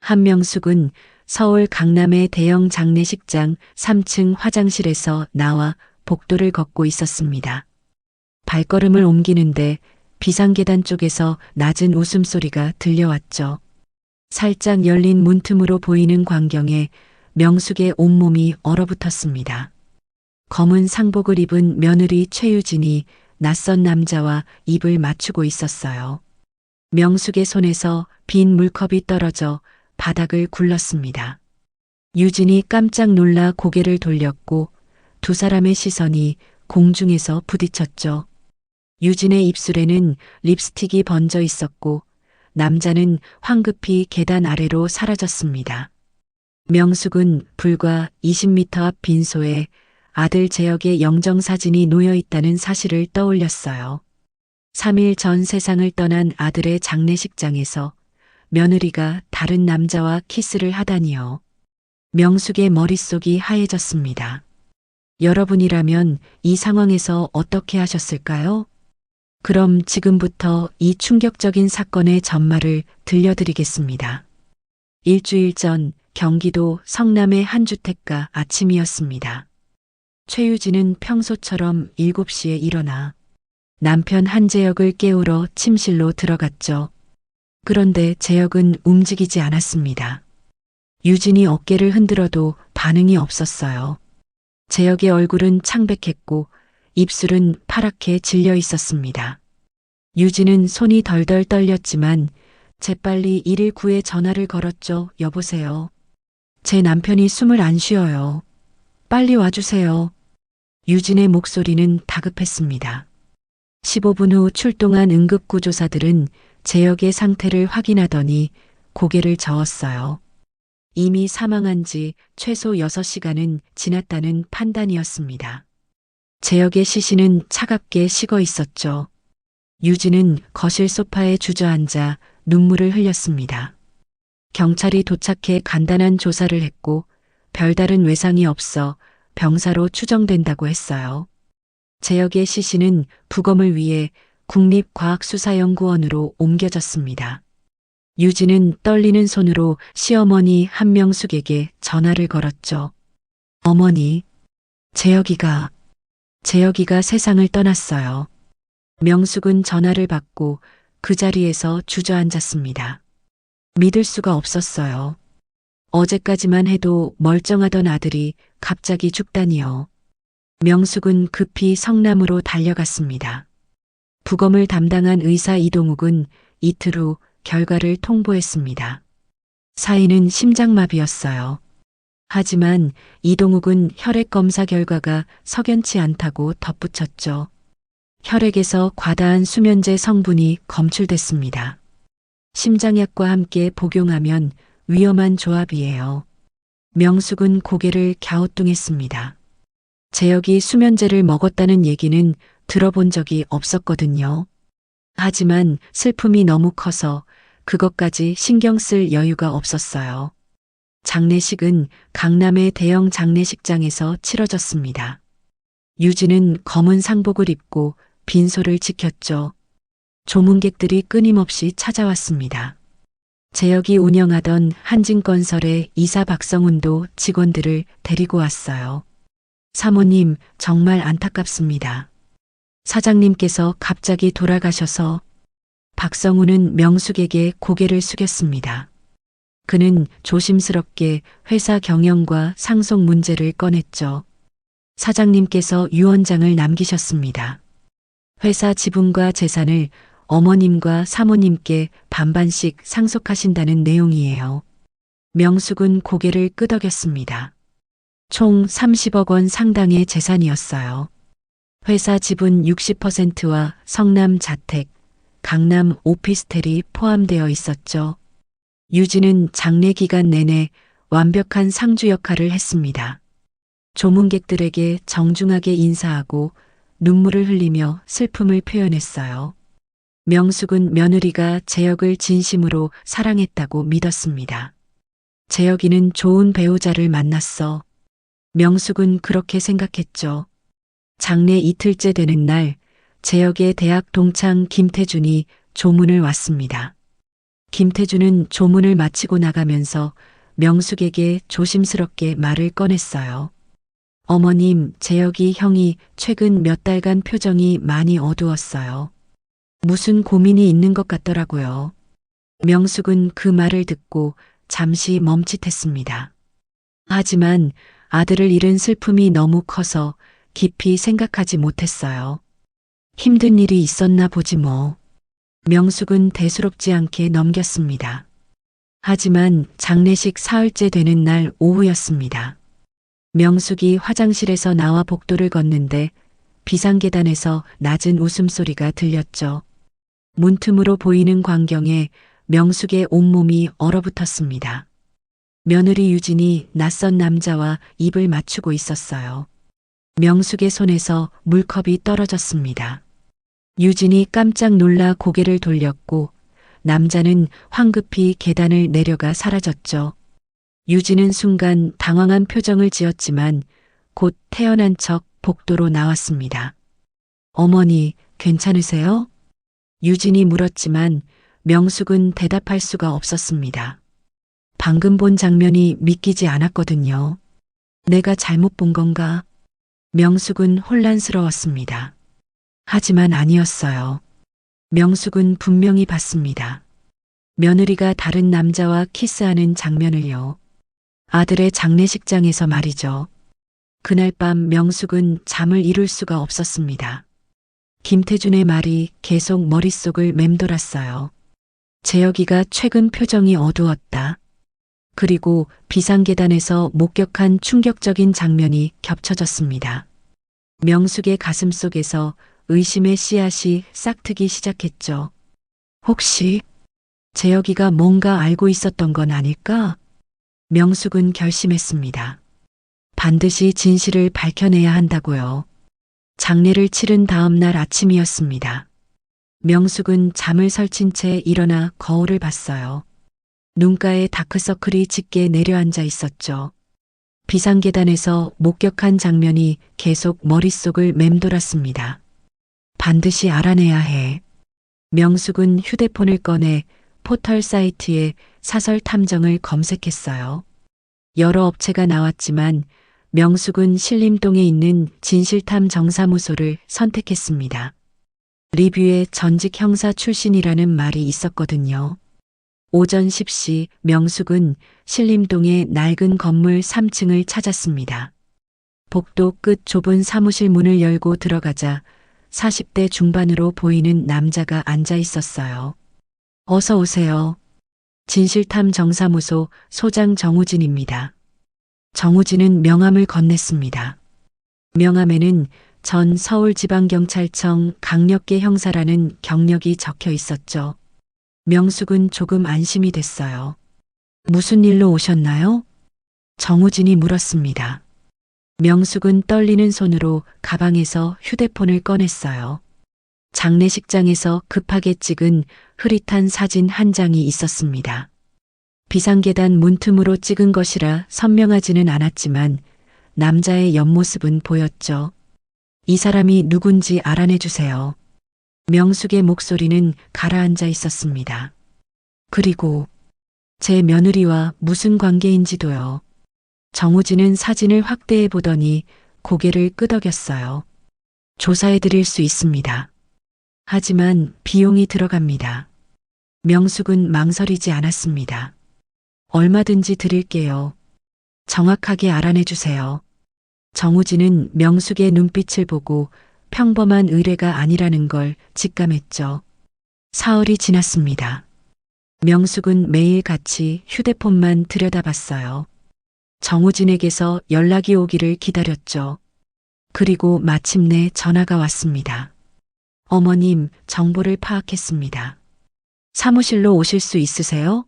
한명숙은 서울 강남의 대형 장례식장 3층 화장실에서 나와 복도를 걷고 있었습니다. 발걸음을 옮기는데 비상계단 쪽에서 낮은 웃음소리가 들려왔죠. 살짝 열린 문틈으로 보이는 광경에 명숙의 온몸이 얼어붙었습니다. 검은 상복을 입은 며느리 최유진이 낯선 남자와 입을 맞추고 있었어요. 명숙의 손에서 빈 물컵이 떨어져 바닥을 굴렀습니다. 유진이 깜짝 놀라 고개를 돌렸고 두 사람의 시선이 공중에서 부딪혔죠. 유진의 입술에는 립스틱이 번져 있었고 남자는 황급히 계단 아래로 사라졌습니다. 명숙은 불과 20m 앞 빈소에 아들 재혁의 영정사진이 놓여 있다는 사실을 떠올렸어요. 3일 전 세상을 떠난 아들의 장례식장에서 며느리가 다른 남자와 키스를 하다니요. 명숙의 머릿속이 하얘졌습니다. 여러분이라면 이 상황에서 어떻게 하셨을까요? 그럼 지금부터 이 충격적인 사건의 전말을 들려드리겠습니다. 일주일 전 경기도 성남의 한 주택가 아침이었습니다. 최유진은 평소처럼 7시에 일어나 남편 한재혁을 깨우러 침실로 들어갔죠. 그런데 재혁은 움직이지 않았습니다. 유진이 어깨를 흔들어도 반응이 없었어요. 재혁의 얼굴은 창백했고 입술은 파랗게 질려 있었습니다. 유진은 손이 덜덜 떨렸지만 재빨리 119에 전화를 걸었죠. 여보세요. 제 남편이 숨을 안 쉬어요. 빨리 와주세요. 유진의 목소리는 다급했습니다. 15분 후 출동한 응급구조사들은 재혁의 상태를 확인하더니 고개를 저었어요. 이미 사망한 지 최소 6시간은 지났다는 판단이었습니다. 재혁의 시신은 차갑게 식어 있었죠. 유진은 거실 소파에 주저앉아 눈물을 흘렸습니다. 경찰이 도착해 간단한 조사를 했고 별다른 외상이 없어 병사로 추정된다고 했어요. 재혁의 시신은 부검을 위해 국립과학수사연구원으로 옮겨졌습니다. 유진은 떨리는 손으로 시어머니 한명숙에게 전화를 걸었죠. 어머니, 재혁이가 세상을 떠났어요. 명숙은 전화를 받고 그 자리에서 주저앉았습니다. 믿을 수가 없었어요. 어제까지만 해도 멀쩡하던 아들이 갑자기 죽다니요. 명숙은 급히 성남으로 달려갔습니다. 부검을 담당한 의사 이동욱은 이틀 후 결과를 통보했습니다. 사인은 심장마비였어요. 하지만 이동욱은 혈액 검사 결과가 석연치 않다고 덧붙였죠. 혈액에서 과다한 수면제 성분이 검출됐습니다. 심장약과 함께 복용하면 위험한 조합이에요. 명숙은 고개를 갸우뚱했습니다. 재혁이 수면제를 먹었다는 얘기는 들어본 적이 없었거든요. 하지만 슬픔이 너무 커서 그것까지 신경 쓸 여유가 없었어요. 장례식은 강남의 대형 장례식장에서 치러졌습니다. 유진은 검은 상복을 입고 빈소를 지켰죠. 조문객들이 끊임없이 찾아왔습니다. 재혁이 운영하던 한진건설의 이사 박성훈도 직원들을 데리고 왔어요. 사모님, 정말 안타깝습니다. 사장님께서 갑자기 돌아가셔서. 박성훈은 명숙에게 고개를 숙였습니다. 그는 조심스럽게 회사 경영과 상속 문제를 꺼냈죠. 사장님께서 유언장을 남기셨습니다. 회사 지분과 재산을 어머님과 사모님께 반반씩 상속하신다는 내용이에요. 명숙은 고개를 끄덕였습니다. 총 30억 원 상당의 재산이었어요. 회사 지분 60%와 성남 자택, 강남 오피스텔이 포함되어 있었죠. 유진은 장례 기간 내내 완벽한 상주 역할을 했습니다. 조문객들에게 정중하게 인사하고 눈물을 흘리며 슬픔을 표현했어요. 명숙은 며느리가 재혁을 진심으로 사랑했다고 믿었습니다. 재혁이는 좋은 배우자를 만났어. 명숙은 그렇게 생각했죠. 장례 이틀째 되는 날, 재혁의 대학 동창 김태준이 조문을 왔습니다. 김태주는 조문을 마치고 나가면서 명숙에게 조심스럽게 말을 꺼냈어요. 어머님, 재혁이 형이 최근 몇 달간 표정이 많이 어두웠어요. 무슨 고민이 있는 것 같더라고요. 명숙은 그 말을 듣고 잠시 멈칫했습니다. 하지만 아들을 잃은 슬픔이 너무 커서 깊이 생각하지 못했어요. 힘든 일이 있었나 보지 뭐. 명숙은 대수롭지 않게 넘겼습니다. 하지만 장례식 사흘째 되는 날 오후였습니다. 명숙이 화장실에서 나와 복도를 걷는데 비상계단에서 낮은 웃음소리가 들렸죠. 문틈으로 보이는 광경에 명숙의 온몸이 얼어붙었습니다. 며느리 유진이 낯선 남자와 입을 맞추고 있었어요. 명숙의 손에서 물컵이 떨어졌습니다. 유진이 깜짝 놀라 고개를 돌렸고 남자는 황급히 계단을 내려가 사라졌죠. 유진은 순간 당황한 표정을 지었지만 곧 태어난 척 복도로 나왔습니다. 어머니, 괜찮으세요? 유진이 물었지만 명숙은 대답할 수가 없었습니다. 방금 본 장면이 믿기지 않았거든요. 내가 잘못 본 건가? 명숙은 혼란스러웠습니다. 하지만 아니었어요. 명숙은 분명히 봤습니다. 며느리가 다른 남자와 키스하는 장면을요. 아들의 장례식장에서 말이죠. 그날 밤 명숙은 잠을 이룰 수가 없었습니다. 김태준의 말이 계속 머릿속을 맴돌았어요. 재혁이가 최근 표정이 어두웠다. 그리고 비상계단에서 목격한 충격적인 장면이 겹쳐졌습니다. 명숙의 가슴 속에서 의심의 씨앗이 싹트기 시작했죠. 혹시 재혁이가 뭔가 알고 있었던 건 아닐까? 명숙은 결심했습니다. 반드시 진실을 밝혀내야 한다고요. 장례를 치른 다음 날 아침이었습니다. 명숙은 잠을 설친 채 일어나 거울을 봤어요. 눈가에 다크서클이 짙게 내려앉아 있었죠. 비상계단에서 목격한 장면이 계속 머릿속을 맴돌았습니다. 반드시 알아내야 해. 명숙은 휴대폰을 꺼내 포털 사이트에 사설 탐정을 검색했어요. 여러 업체가 나왔지만 명숙은 신림동에 있는 진실탐 정사무소를 선택했습니다. 리뷰에 전직 형사 출신이라는 말이 있었거든요. 오전 10시 명숙은 신림동의 낡은 건물 3층을 찾았습니다. 복도 끝 좁은 사무실 문을 열고 들어가자 40대 중반으로 보이는 남자가 앉아 있었어요. 어서 오세요. 진실탐 정사무소 소장 정우진입니다. 정우진은 명함을 건넸습니다. 명함에는 전 서울지방경찰청 강력계 형사라는 경력이 적혀 있었죠. 명숙은 조금 안심이 됐어요. 무슨 일로 오셨나요? 정우진이 물었습니다. 명숙은 떨리는 손으로 가방에서 휴대폰을 꺼냈어요. 장례식장에서 급하게 찍은 흐릿한 사진 한 장이 있었습니다. 비상계단 문틈으로 찍은 것이라 선명하지는 않았지만 남자의 옆모습은 보였죠. 이 사람이 누군지 알아내주세요. 명숙의 목소리는 가라앉아 있었습니다. 그리고 제 며느리와 무슨 관계인지도요. 정우진은 사진을 확대해 보더니 고개를 끄덕였어요. 조사해 드릴 수 있습니다. 하지만 비용이 들어갑니다. 명숙은 망설이지 않았습니다. 얼마든지 드릴게요. 정확하게 알아내 주세요. 정우진은 명숙의 눈빛을 보고 평범한 의뢰가 아니라는 걸 직감했죠. 사흘이 지났습니다. 명숙은 매일 같이 휴대폰만 들여다봤어요. 정우진에게서 연락이 오기를 기다렸죠. 그리고 마침내 전화가 왔습니다. 어머님, 정보를 파악했습니다. 사무실로 오실 수 있으세요?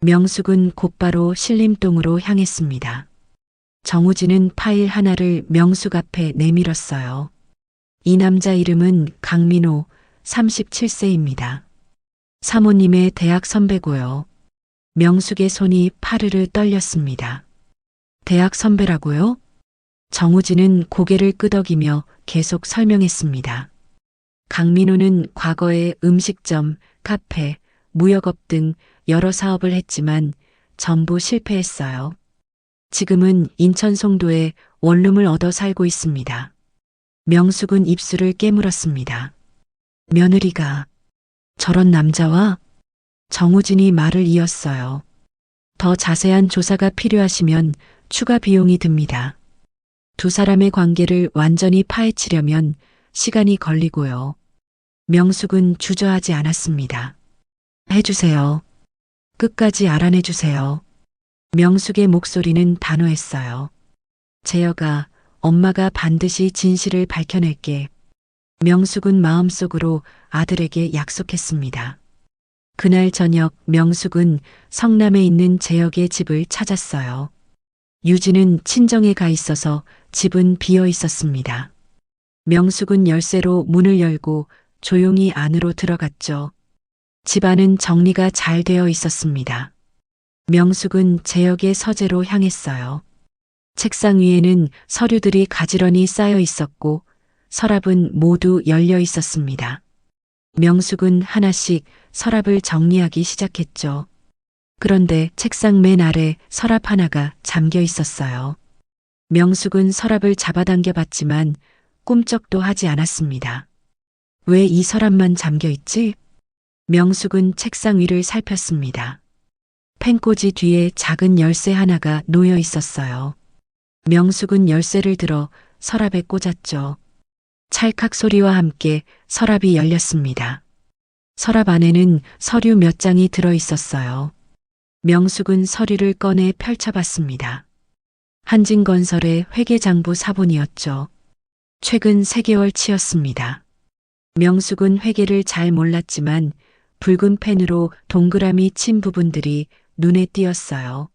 명숙은 곧바로 신림동으로 향했습니다. 정우진은 파일 하나를 명숙 앞에 내밀었어요. 이 남자 이름은 강민호, 37세입니다. 사모님의 대학 선배고요. 명숙의 손이 파르르 떨렸습니다. 대학 선배라고요? 정우진은 고개를 끄덕이며 계속 설명했습니다. 강민호는 과거에 음식점, 카페, 무역업 등 여러 사업을 했지만 전부 실패했어요. 지금은 인천 송도에 원룸을 얻어 살고 있습니다. 명숙은 입술을 깨물었습니다. 며느리가 저런 남자와? 정우진이 말을 이었어요. 더 자세한 조사가 필요하시면 추가 비용이 듭니다. 두 사람의 관계를 완전히 파헤치려면 시간이 걸리고요. 명숙은 주저하지 않았습니다. 해주세요. 끝까지 알아내주세요. 명숙의 목소리는 단호했어요. 재혁아, 엄마가 반드시 진실을 밝혀낼게. 명숙은 마음속으로 아들에게 약속했습니다. 그날 저녁 명숙은 성남에 있는 재혁의 집을 찾았어요. 유진은 친정에 가 있어서 집은 비어 있었습니다. 명숙은 열쇠로 문을 열고 조용히 안으로 들어갔죠. 집안은 정리가 잘 되어 있었습니다. 명숙은 재혁의 서재로 향했어요. 책상 위에는 서류들이 가지런히 쌓여 있었고 서랍은 모두 열려 있었습니다. 명숙은 하나씩 서랍을 정리하기 시작했죠. 그런데 책상 맨 아래 서랍 하나가 잠겨 있었어요. 명숙은 서랍을 잡아당겨 봤지만 꿈쩍도 하지 않았습니다. 왜 이 서랍만 잠겨 있지? 명숙은 책상 위를 살폈습니다. 펜꽂이 뒤에 작은 열쇠 하나가 놓여 있었어요. 명숙은 열쇠를 들어 서랍에 꽂았죠. 찰칵 소리와 함께 서랍이 열렸습니다. 서랍 안에는 서류 몇 장이 들어 있었어요. 명숙은 서류를 꺼내 펼쳐봤습니다. 한진건설의 회계장부 사본이었죠. 최근 3개월 치였습니다. 명숙은 회계를 잘 몰랐지만 붉은 펜으로 동그라미 친 부분들이 눈에 띄었어요.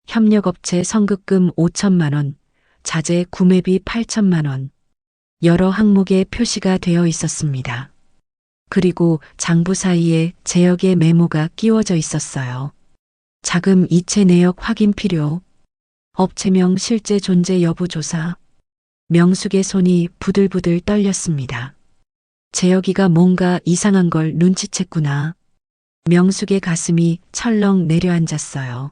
협력업체 선급금 5천만 원, 자재 구매비 8천만 원. 여러 항목에 표시가 되어 있었습니다. 그리고 장부 사이에 재혁의 메모가 끼워져 있었어요. 자금 이체 내역 확인 필요. 업체명 실제 존재 여부 조사. 명숙의 손이 부들부들 떨렸습니다. 재혁이가 뭔가 이상한 걸 눈치챘구나. 명숙의 가슴이 철렁 내려앉았어요.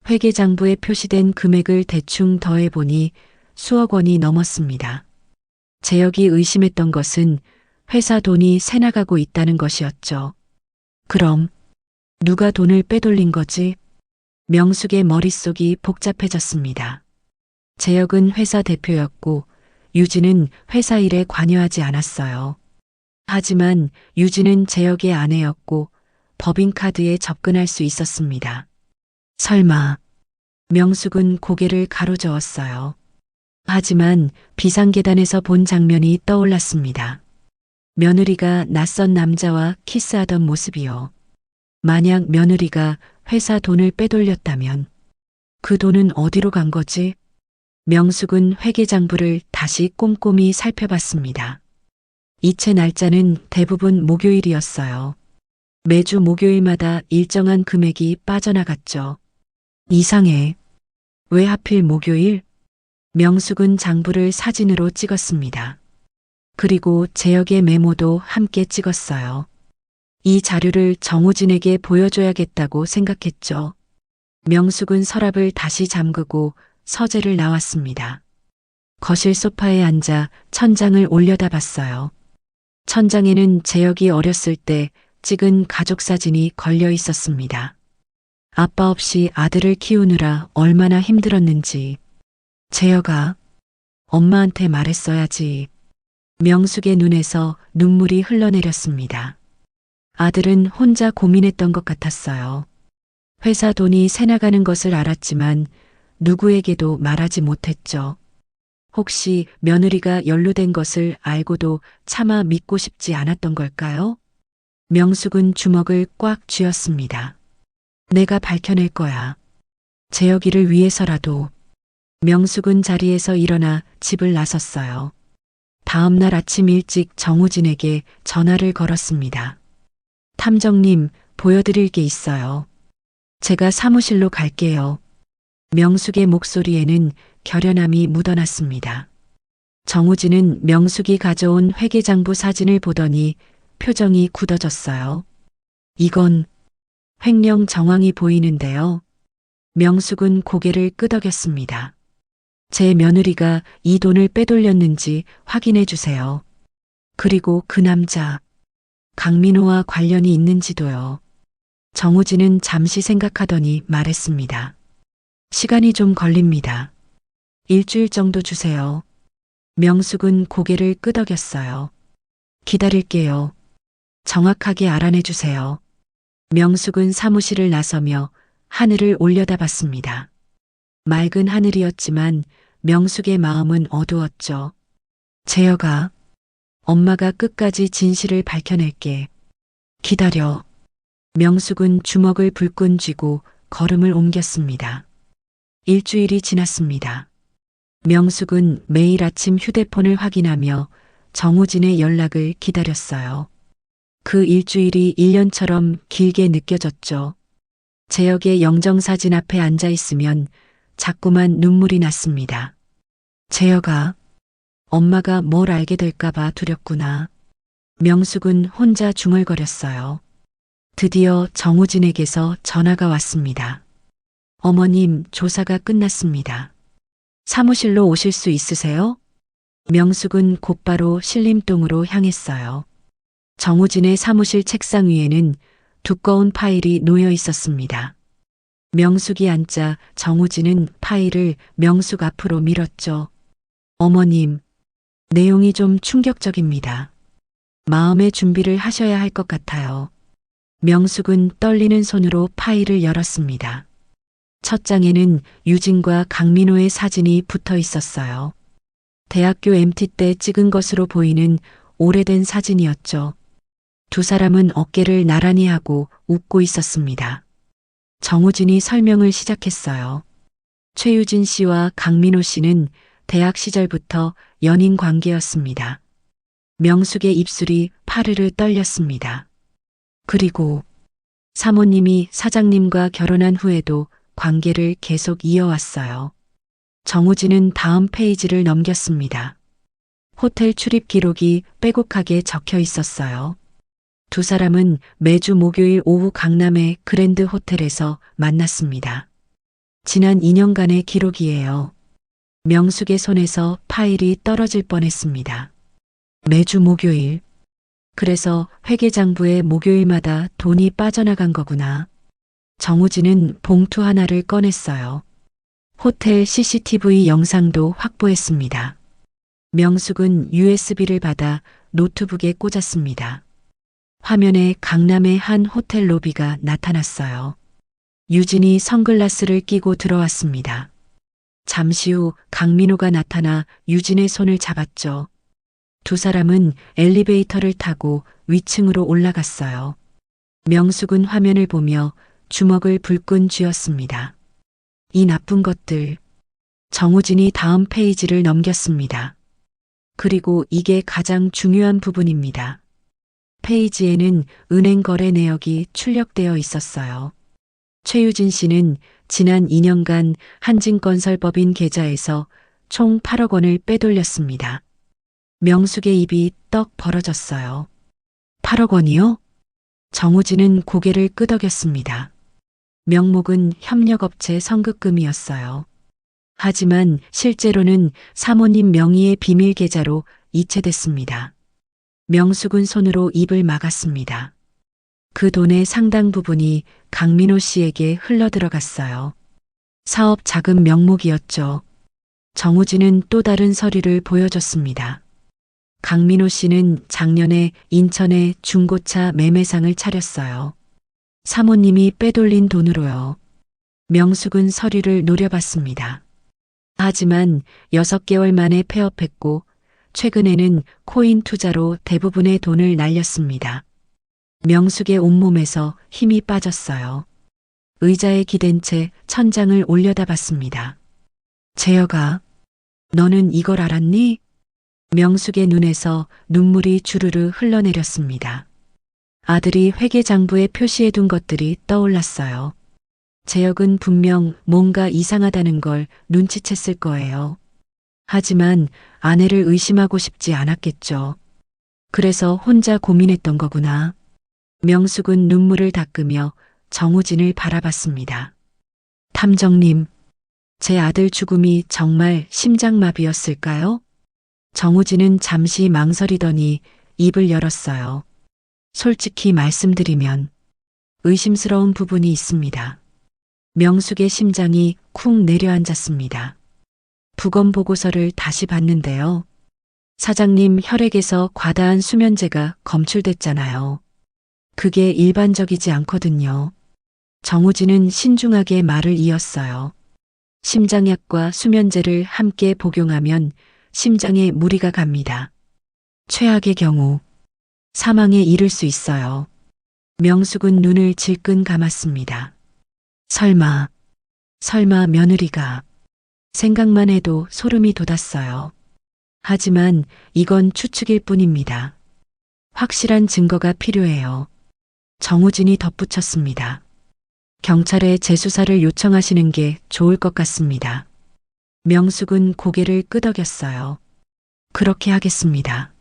회계장부에 표시된 금액을 대충 더해보니 수억 원이 넘었습니다. 재혁이 의심했던 것은 회사 돈이 새나가고 있다는 것이었죠. 그럼 누가 돈을 빼돌린 거지? 명숙의 머릿속이 복잡해졌습니다. 재혁은 회사 대표였고 유진은 회사 일에 관여하지 않았어요. 하지만 유진은 재혁의 아내였고 법인카드에 접근할 수 있었습니다. 설마. 명숙은 고개를 가로저었어요. 하지만 비상계단에서 본 장면이 떠올랐습니다. 며느리가 낯선 남자와 키스하던 모습이요. 만약 며느리가 회사 돈을 빼돌렸다면 그 돈은 어디로 간 거지? 명숙은 회계장부를 다시 꼼꼼히 살펴봤습니다. 이체 날짜는 대부분 목요일이었어요. 매주 목요일마다 일정한 금액이 빠져나갔죠. 이상해. 왜 하필 목요일? 명숙은 장부를 사진으로 찍었습니다. 그리고 재혁의 메모도 함께 찍었어요. 이 자료를 정우진에게 보여줘야겠다고 생각했죠. 명숙은 서랍을 다시 잠그고 서재를 나왔습니다. 거실 소파에 앉아 천장을 올려다봤어요. 천장에는 재혁이 어렸을 때 찍은 가족 사진이 걸려 있었습니다. 아빠 없이 아들을 키우느라 얼마나 힘들었는지. 재혁아, 엄마한테 말했어야지. 명숙의 눈에서 눈물이 흘러내렸습니다. 아들은 혼자 고민했던 것 같았어요. 회사 돈이 새나가는 것을 알았지만 누구에게도 말하지 못했죠. 혹시 며느리가 연루된 것을 알고도 차마 믿고 싶지 않았던 걸까요? 명숙은 주먹을 꽉 쥐었습니다. 내가 밝혀낼 거야. 재혁이를 위해서라도. 명숙은 자리에서 일어나 집을 나섰어요. 다음 날 아침 일찍 정우진에게 전화를 걸었습니다. 탐정님, 보여드릴 게 있어요. 제가 사무실로 갈게요. 명숙의 목소리에는 결연함이 묻어났습니다. 정우진은 명숙이 가져온 회계장부 사진을 보더니 표정이 굳어졌어요. 이건 횡령 정황이 보이는데요. 명숙은 고개를 끄덕였습니다. 제 며느리가 이 돈을 빼돌렸는지 확인해 주세요. 그리고 그 남자, 강민호와 관련이 있는지도요. 정우진은 잠시 생각하더니 말했습니다. 시간이 좀 걸립니다. 일주일 정도 주세요. 명숙은 고개를 끄덕였어요. 기다릴게요. 정확하게 알아내 주세요. 명숙은 사무실을 나서며 하늘을 올려다봤습니다. 맑은 하늘이었지만 명숙의 마음은 어두웠죠. 재혁아, 엄마가 끝까지 진실을 밝혀낼게. 기다려. 명숙은 주먹을 불끈 쥐고 걸음을 옮겼습니다. 일주일이 지났습니다. 명숙은 매일 아침 휴대폰을 확인하며 정우진의 연락을 기다렸어요. 그 일주일이 1년처럼 길게 느껴졌죠. 재혁의 영정사진 앞에 앉아 있으면 자꾸만 눈물이 났습니다. 재혁아, 엄마가 뭘 알게 될까봐 두렵구나. 명숙은 혼자 중얼거렸어요. 드디어 정우진에게서 전화가 왔습니다. 어머님, 조사가 끝났습니다. 사무실로 오실 수 있으세요? 명숙은 곧바로 신림동으로 향했어요. 정우진의 사무실 책상 위에는 두꺼운 파일이 놓여 있었습니다. 명숙이 앉자 정우진은 파일을 명숙 앞으로 밀었죠. 어머님, 내용이 좀 충격적입니다. 마음의 준비를 하셔야 할 것 같아요. 명숙은 떨리는 손으로 파일을 열었습니다. 첫 장에는 유진과 강민호의 사진이 붙어 있었어요. 대학교 MT 때 찍은 것으로 보이는 오래된 사진이었죠. 두 사람은 어깨를 나란히 하고 웃고 있었습니다. 정우진이 설명을 시작했어요. 최유진 씨와 강민호 씨는 대학 시절부터 연인 관계였습니다. 명숙의 입술이 파르르 떨렸습니다. 그리고 사모님이 사장님과 결혼한 후에도 관계를 계속 이어왔어요. 정우진은 다음 페이지를 넘겼습니다. 호텔 출입 기록이 빼곡하게 적혀 있었어요. 두 사람은 매주 목요일 오후 강남의 그랜드 호텔에서 만났습니다. 지난 2년간의 기록이에요. 명숙의 손에서 파일이 떨어질 뻔했습니다. 매주 목요일. 그래서 회계장부에 목요일마다 돈이 빠져나간 거구나. 정우진은 봉투 하나를 꺼냈어요. 호텔 CCTV 영상도 확보했습니다. 명숙은 USB를 받아 노트북에 꽂았습니다. 화면에 강남의 한 호텔 로비가 나타났어요. 유진이 선글라스를 끼고 들어왔습니다. 잠시 후 강민호가 나타나 유진의 손을 잡았죠. 두 사람은 엘리베이터를 타고 위층으로 올라갔어요. 명숙은 화면을 보며 주먹을 불끈 쥐었습니다. 이 나쁜 것들. 정우진이 다음 페이지를 넘겼습니다. 그리고 이게 가장 중요한 부분입니다. 페이지에는 은행 거래 내역이 출력되어 있었어요. 최유진 씨는 지난 2년간 한진건설법인 계좌에서 총 8억 원을 빼돌렸습니다. 명숙의 입이 떡 벌어졌어요. 8억 원이요? 정우진은 고개를 끄덕였습니다. 명목은 협력업체 선급금이었어요. 하지만 실제로는 사모님 명의의 비밀 계좌로 이체됐습니다. 명숙은 손으로 입을 막았습니다. 그 돈의 상당 부분이 강민호 씨에게 흘러들어갔어요. 사업 자금 명목이었죠. 정우진은 또 다른 서류를 보여줬습니다. 강민호 씨는 작년에 인천에 중고차 매매상을 차렸어요. 사모님이 빼돌린 돈으로요. 명숙은 서류를 노려봤습니다. 하지만 6개월 만에 폐업했고 최근에는 코인 투자로 대부분의 돈을 날렸습니다. 명숙의 온몸에서 힘이 빠졌어요. 의자에 기댄 채 천장을 올려다봤습니다. 재혁아, 너는 이걸 알았니? 명숙의 눈에서 눈물이 주르르 흘러내렸습니다. 아들이 회계장부에 표시해둔 것들이 떠올랐어요. 재혁은 분명 뭔가 이상하다는 걸 눈치챘을 거예요. 하지만 아내를 의심하고 싶지 않았겠죠. 그래서 혼자 고민했던 거구나. 명숙은 눈물을 닦으며 정우진을 바라봤습니다. 탐정님, 제 아들 죽음이 정말 심장마비였을까요? 정우진은 잠시 망설이더니 입을 열었어요. 솔직히 말씀드리면 의심스러운 부분이 있습니다. 명숙의 심장이 쿵 내려앉았습니다. 부검 보고서를 다시 봤는데요. 사장님 혈액에서 과다한 수면제가 검출됐잖아요. 그게 일반적이지 않거든요. 정우진은 신중하게 말을 이었어요. 심장약과 수면제를 함께 복용하면 심장에 무리가 갑니다. 최악의 경우 사망에 이를 수 있어요. 명숙은 눈을 질끈 감았습니다. 설마 며느리가. 생각만 해도 소름이 돋았어요. 하지만 이건 추측일 뿐입니다. 확실한 증거가 필요해요. 정우진이 덧붙였습니다. 경찰에 재수사를 요청하시는 게 좋을 것 같습니다. 명숙은 고개를 끄덕였어요. 그렇게 하겠습니다.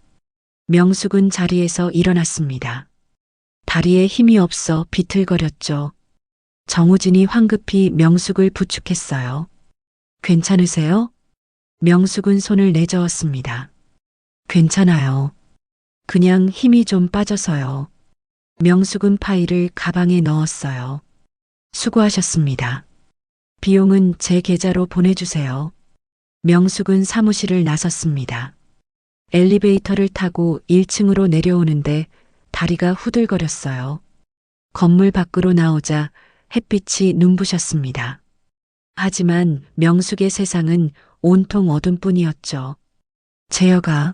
명숙은 자리에서 일어났습니다. 다리에 힘이 없어 비틀거렸죠. 정우진이 황급히 명숙을 부축했어요. 괜찮으세요? 명숙은 손을 내저었습니다. 괜찮아요. 그냥 힘이 좀 빠져서요. 명숙은 파일을 가방에 넣었어요. 수고하셨습니다. 비용은 제 계좌로 보내주세요. 명숙은 사무실을 나섰습니다. 엘리베이터를 타고 1층으로 내려오는데 다리가 후들거렸어요. 건물 밖으로 나오자 햇빛이 눈부셨습니다. 하지만 명숙의 세상은 온통 어둠뿐이었죠. 재혁아,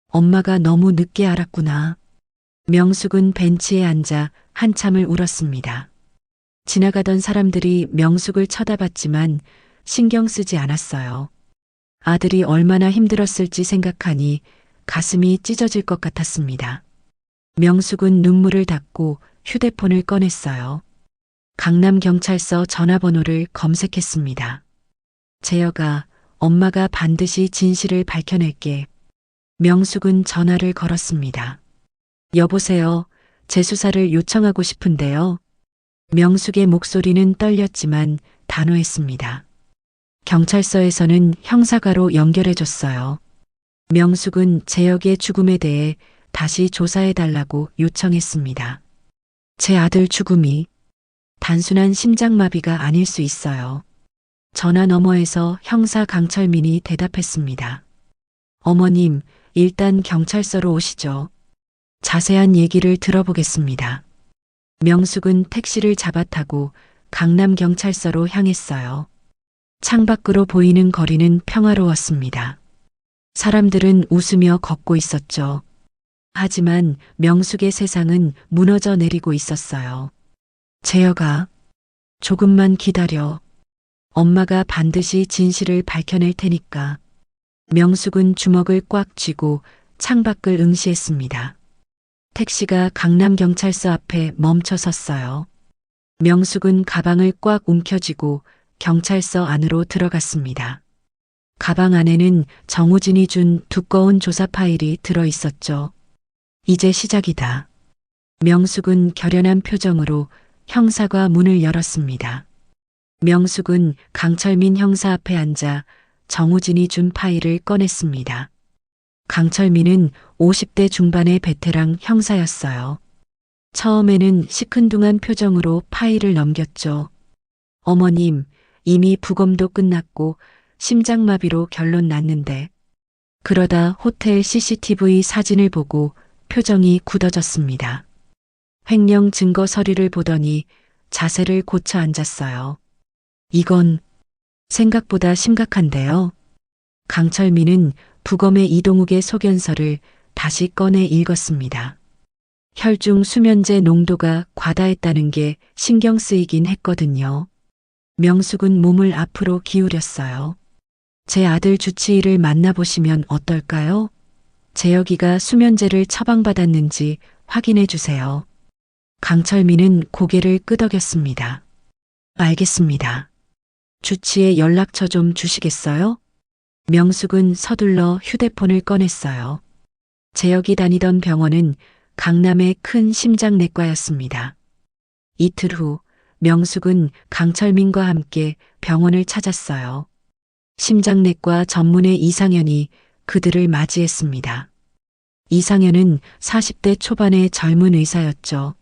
엄마가 너무 늦게 알았구나. 명숙은 벤치에 앉아 한참을 울었습니다. 지나가던 사람들이 명숙을 쳐다봤지만 신경 쓰지 않았어요. 아들이 얼마나 힘들었을지 생각하니 가슴이 찢어질 것 같았습니다. 명숙은 눈물을 닦고 휴대폰을 꺼냈어요. 강남경찰서 전화번호를 검색했습니다. 재혁아, 엄마가 반드시 진실을 밝혀낼게. 명숙은 전화를 걸었습니다. 여보세요. 재수사를 요청하고 싶은데요. 명숙의 목소리는 떨렸지만 단호했습니다. 경찰서에서는 형사과로 연결해줬어요. 명숙은 재혁의 죽음에 대해 다시 조사해달라고 요청했습니다. 제 아들 죽음이 단순한 심장마비가 아닐 수 있어요. 전화 너머에서 형사 강철민이 대답했습니다. 어머님, 일단 경찰서로 오시죠. 자세한 얘기를 들어보겠습니다. 명숙은 택시를 잡아타고 강남경찰서로 향했어요. 창밖으로 보이는 거리는 평화로웠습니다. 사람들은 웃으며 걷고 있었죠. 하지만 명숙의 세상은 무너져 내리고 있었어요. 재혁아, 조금만 기다려. 엄마가 반드시 진실을 밝혀낼 테니까. 명숙은 주먹을 꽉 쥐고 창밖을 응시했습니다. 택시가 강남경찰서 앞에 멈춰 섰어요. 명숙은 가방을 꽉 움켜쥐고 경찰서 안으로 들어갔습니다. 가방 안에는 정우진이 준 두꺼운 조사 파일이 들어 있었죠. 이제 시작이다. 명숙은 결연한 표정으로 형사과 문을 열었습니다. 명숙은 강철민 형사 앞에 앉아 정우진이 준 파일을 꺼냈습니다. 강철민은 50대 중반의 베테랑 형사였어요. 처음에는 시큰둥한 표정으로 파일을 넘겼죠. 어머님, 이미 부검도 끝났고 심장마비로 결론 났는데. 그러다 호텔 CCTV 사진을 보고 표정이 굳어졌습니다. 횡령 증거 서류를 보더니 자세를 고쳐 앉았어요. 이건 생각보다 심각한데요. 강철민은 부검의 이동욱의 소견서를 다시 꺼내 읽었습니다. 혈중 수면제 농도가 과다했다는 게 신경 쓰이긴 했거든요. 명숙은 몸을 앞으로 기울였어요. 제 아들 주치의를 만나보시면 어떨까요? 재혁이가 수면제를 처방받았는지 확인해 주세요. 강철민은 고개를 끄덕였습니다. 알겠습니다. 주치의 연락처 좀 주시겠어요? 명숙은 서둘러 휴대폰을 꺼냈어요. 재혁이 다니던 병원은 강남의 큰 심장내과였습니다. 이틀 후 명숙은 강철민과 함께 병원을 찾았어요. 심장내과 전문의 이상현이 그들을 맞이했습니다. 이상현은 40대 초반의 젊은 의사였죠.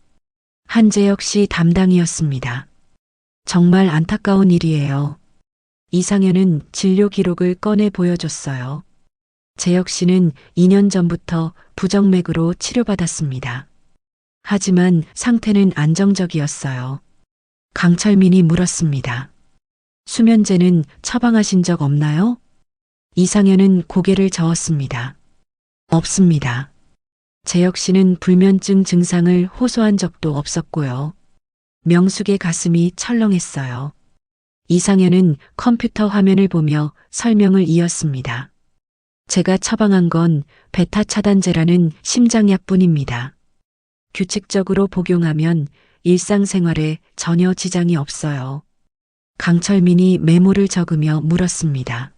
한재혁 씨 담당이었습니다. 정말 안타까운 일이에요. 이상현은 진료 기록을 꺼내 보여줬어요. 재혁 씨는 2년 전부터 부정맥으로 치료받았습니다. 하지만 상태는 안정적이었어요. 강철민이 물었습니다. 수면제는 처방하신 적 없나요? 이상현은 고개를 저었습니다. 없습니다. 재혁 씨는 불면증 증상을 호소한 적도 없었고요. 명숙의 가슴이 철렁했어요. 이상현은 컴퓨터 화면을 보며 설명을 이었습니다. 제가 처방한 건 베타 차단제라는 심장약뿐입니다. 규칙적으로 복용하면 일상생활에 전혀 지장이 없어요. 강철민이 메모를 적으며 물었습니다.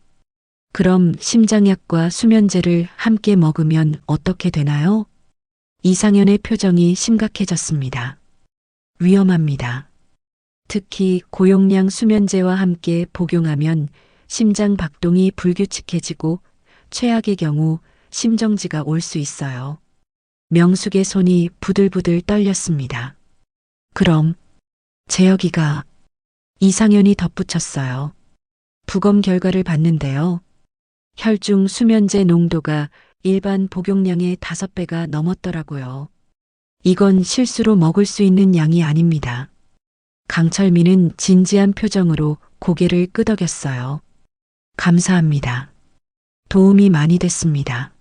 그럼 심장약과 수면제를 함께 먹으면 어떻게 되나요? 이상현의 표정이 심각해졌습니다. 위험합니다. 특히 고용량 수면제와 함께 복용하면 심장 박동이 불규칙해지고 최악의 경우 심정지가 올 수 있어요. 명숙의 손이 부들부들 떨렸습니다. 그럼 재혁이가 이상현이 덧붙였어요. 부검 결과를 봤는데요. 혈중 수면제 농도가 일반 복용량의 5배가 넘었더라고요. 이건 실수로 먹을 수 있는 양이 아닙니다. 강철민은 진지한 표정으로 고개를 끄덕였어요. 감사합니다. 도움이 많이 됐습니다.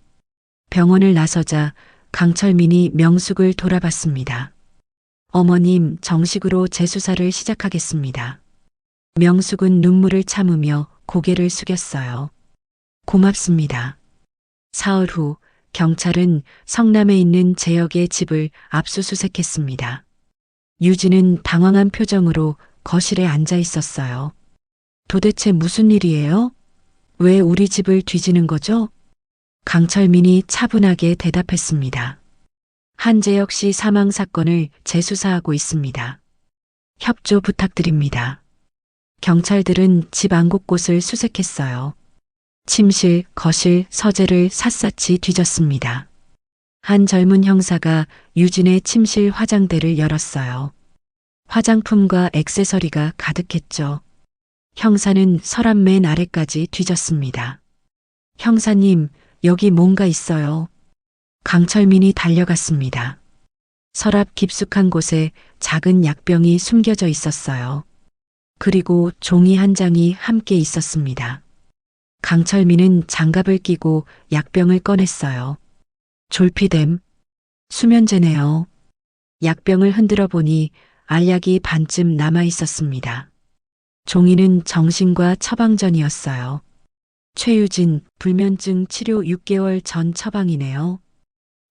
병원을 나서자 강철민이 명숙을 돌아봤습니다. 어머님, 정식으로 재수사를 시작하겠습니다. 명숙은 눈물을 참으며 고개를 숙였어요. 고맙습니다. 사흘 후 경찰은 성남에 있는 재혁의 집을 압수수색했습니다. 유진은 당황한 표정으로 거실에 앉아 있었어요. 도대체 무슨 일이에요? 왜 우리 집을 뒤지는 거죠? 강철민이 차분하게 대답했습니다. 한재혁 씨 사망 사건을 재수사하고 있습니다. 협조 부탁드립니다. 경찰들은 집 안 곳곳을 수색했어요. 침실, 거실, 서재를 샅샅이 뒤졌습니다. 한 젊은 형사가 유진의 침실 화장대를 열었어요. 화장품과 액세서리가 가득했죠. 형사는 서랍 맨 아래까지 뒤졌습니다. 형사님, 여기 뭔가 있어요. 강철민이 달려갔습니다. 서랍 깊숙한 곳에 작은 약병이 숨겨져 있었어요. 그리고 종이 한 장이 함께 있었습니다. 강철민은 장갑을 끼고 약병을 꺼냈어요. 졸피뎀, 수면제네요. 약병을 흔들어 보니 알약이 반쯤 남아 있었습니다. 종이는 정신과 처방전이었어요. 최유진, 불면증 치료 6개월 전 처방이네요.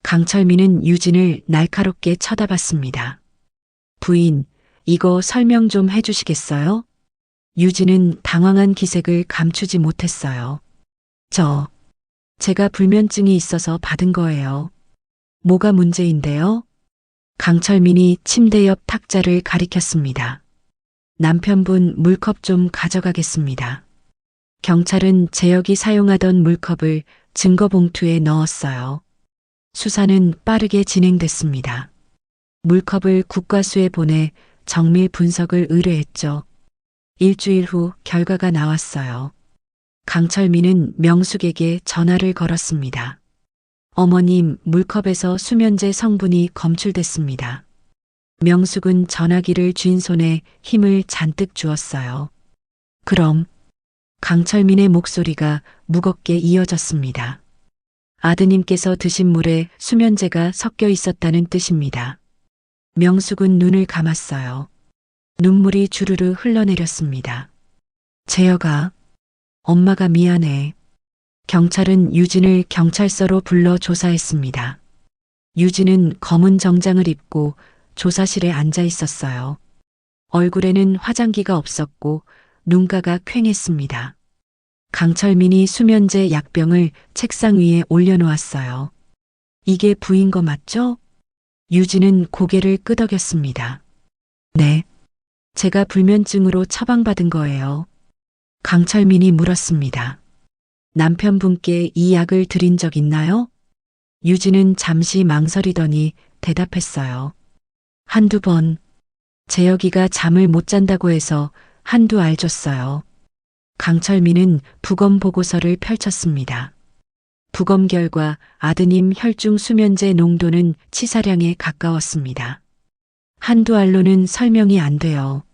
강철민은 유진을 날카롭게 쳐다봤습니다. 부인, 이거 설명 좀 해주시겠어요? 유진은 당황한 기색을 감추지 못했어요. 제가 불면증이 있어서 받은 거예요. 뭐가 문제인데요? 강철민이 침대 옆 탁자를 가리켰습니다. 남편분 물컵 좀 가져가겠습니다. 경찰은 재혁이 사용하던 물컵을 증거봉투에 넣었어요. 수사는 빠르게 진행됐습니다. 물컵을 국과수에 보내 정밀 분석을 의뢰했죠. 일주일 후 결과가 나왔어요. 강철민은 명숙에게 전화를 걸었습니다. 어머님, 물컵에서 수면제 성분이 검출됐습니다. 명숙은 전화기를 쥔 손에 힘을 잔뜩 주었어요. 그럼 강철민의 목소리가 무겁게 이어졌습니다. 아드님께서 드신 물에 수면제가 섞여 있었다는 뜻입니다. 명숙은 눈을 감았어요. 눈물이 주르르 흘러내렸습니다. 재혁아, 엄마가 미안해. 경찰은 유진을 경찰서로 불러 조사했습니다. 유진은 검은 정장을 입고 조사실에 앉아 있었어요. 얼굴에는 화장기가 없었고 눈가가 퀭했습니다. 강철민이 수면제 약병을 책상 위에 올려놓았어요. 이게 부인 거 맞죠? 유진은 고개를 끄덕였습니다. 네. 제가 불면증으로 처방받은 거예요. 강철민이 물었습니다. 남편분께 이 약을 드린 적 있나요? 유진은 잠시 망설이더니 대답했어요. 한두 번. 재혁이가 잠을 못 잔다고 해서 한두 알 줬어요. 강철민은 부검 보고서를 펼쳤습니다. 부검 결과 아드님 혈중 수면제 농도는 치사량에 가까웠습니다. 한두 알로는 설명이 안 돼요.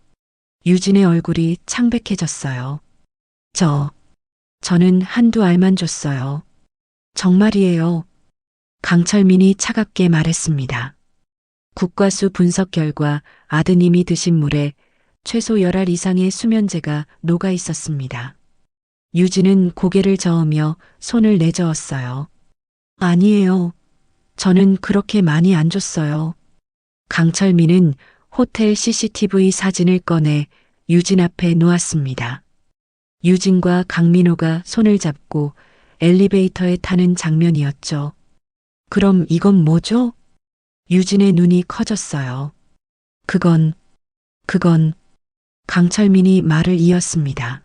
유진의 얼굴이 창백해졌어요. 저는 한두 알만 줬어요. 정말이에요. 강철민이 차갑게 말했습니다. 국과수 분석 결과 아드님이 드신 물에 최소 10알 이상의 수면제가 녹아 있었습니다. 유진은 고개를 저으며 손을 내저었어요. 아니에요. 저는 그렇게 많이 안 줬어요. 강철민은 호텔 CCTV 사진을 꺼내 유진 앞에 놓았습니다. 유진과 강민호가 손을 잡고 엘리베이터에 타는 장면이었죠. 그럼 이건 뭐죠? 유진의 눈이 커졌어요. 그건 강철민이 말을 이었습니다.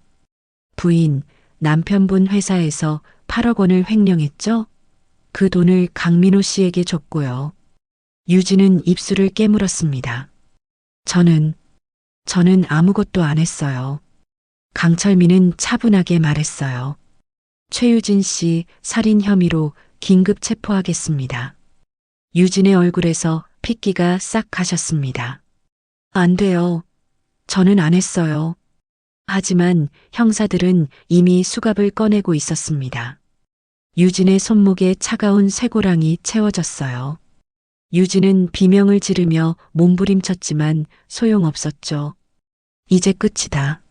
부인, 남편분 회사에서 8억 원을 횡령했죠? 그 돈을 강민호 씨에게 줬고요. 유진은 입술을 깨물었습니다. 저는 아무것도 안 했어요. 강철민은 차분하게 말했어요. 최유진 씨 살인 혐의로 긴급 체포하겠습니다. 유진의 얼굴에서 핏기가 싹 가셨습니다. 안 돼요. 저는 안 했어요. 하지만 형사들은 이미 수갑을 꺼내고 있었습니다. 유진의 손목에 차가운 쇠고랑이 채워졌어요. 유진은 비명을 지르며 몸부림쳤지만 소용없었죠. 이제 끝이다.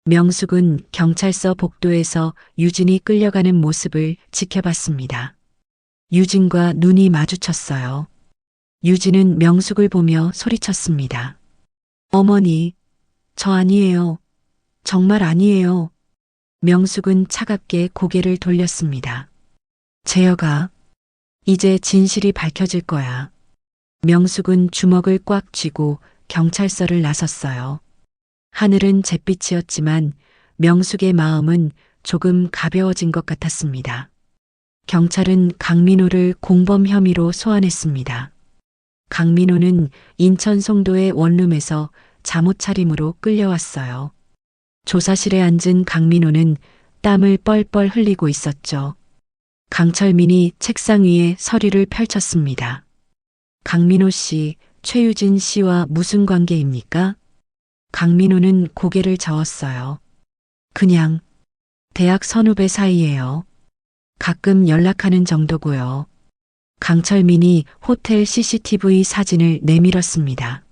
명숙은 경찰서 복도에서 유진이 끌려가는 모습을 지켜봤습니다. 유진과 눈이 마주쳤어요. 유진은 명숙을 보며 소리쳤습니다. 어머니, 저 아니에요. 정말 아니에요. 명숙은 차갑게 고개를 돌렸습니다. 재혁아, 이제 진실이 밝혀질 거야. 명숙은 주먹을 꽉 쥐고 경찰서를 나섰어요. 하늘은 잿빛이었지만 명숙의 마음은 조금 가벼워진 것 같았습니다. 경찰은 강민호를 공범 혐의로 소환했습니다. 강민호는 인천 송도의 원룸에서 잠옷 차림으로 끌려왔어요. 조사실에 앉은 강민호는 땀을 뻘뻘 흘리고 있었죠. 강철민이 책상 위에 서류를 펼쳤습니다. 강민호 씨, 최유진 씨와 무슨 관계입니까? 강민호는 고개를 저었어요. 그냥 대학 선후배 사이예요. 가끔 연락하는 정도고요. 강철민이 호텔 CCTV 사진을 내밀었습니다.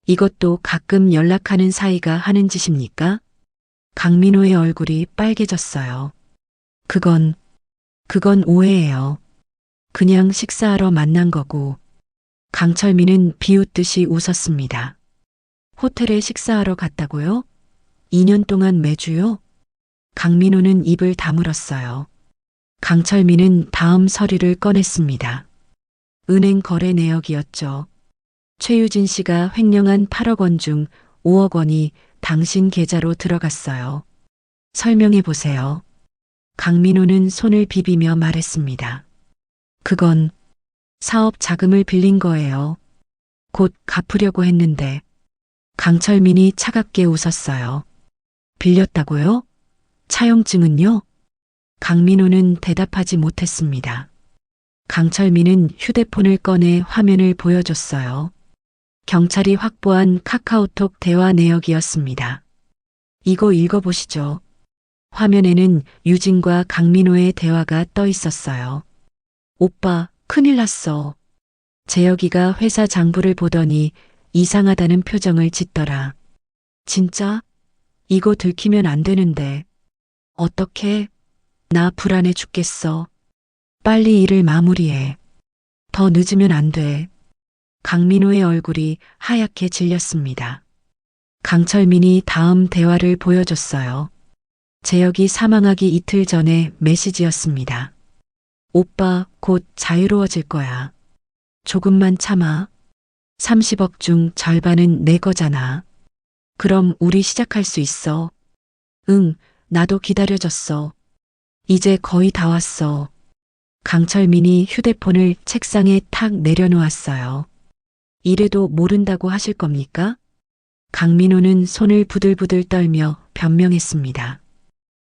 이것도 가끔 연락하는 사이가 하는 짓입니까? 강민호의 얼굴이 빨개졌어요. 그건 오해예요. 그냥 식사하러 만난 거고. 강철민은 비웃듯이 웃었습니다. 호텔에 식사하러 갔다고요? 2년 동안 매주요? 강민호는 입을 다물었어요. 강철민은 다음 서류를 꺼냈습니다. 은행 거래 내역이었죠. 최유진 씨가 횡령한 8억 원 중 5억 원이 당신 계좌로 들어갔어요. 설명해 보세요. 강민호는 손을 비비며 말했습니다. 그건 사업 자금을 빌린 거예요. 곧 갚으려고 했는데. 강철민이 차갑게 웃었어요. 빌렸다고요? 차용증은요? 강민호는 대답하지 못했습니다. 강철민은 휴대폰을 꺼내 화면을 보여줬어요. 경찰이 확보한 카카오톡 대화 내역이었습니다. 이거 읽어보시죠. 화면에는 유진과 강민호의 대화가 떠 있었어요. 오빠, 큰일 났어. 재혁이가 회사 장부를 보더니 이상하다는 표정을 짓더라. 진짜? 이거 들키면 안 되는데. 어떡해? 나 불안해 죽겠어. 빨리 일을 마무리해. 더 늦으면 안 돼. 강민호의 얼굴이 하얗게 질렸습니다. 강철민이 다음 대화를 보여줬어요. 재혁이 사망하기 이틀 전에 메시지였습니다. 오빠, 곧 자유로워질 거야. 조금만 참아. 30억 중 절반은 내 거잖아. 그럼 우리 시작할 수 있어. 응, 나도 기다려줬어. 이제 거의 다 왔어. 강철민이 휴대폰을 책상에 탁 내려놓았어요. 이래도 모른다고 하실 겁니까? 강민호는 손을 부들부들 떨며 변명했습니다.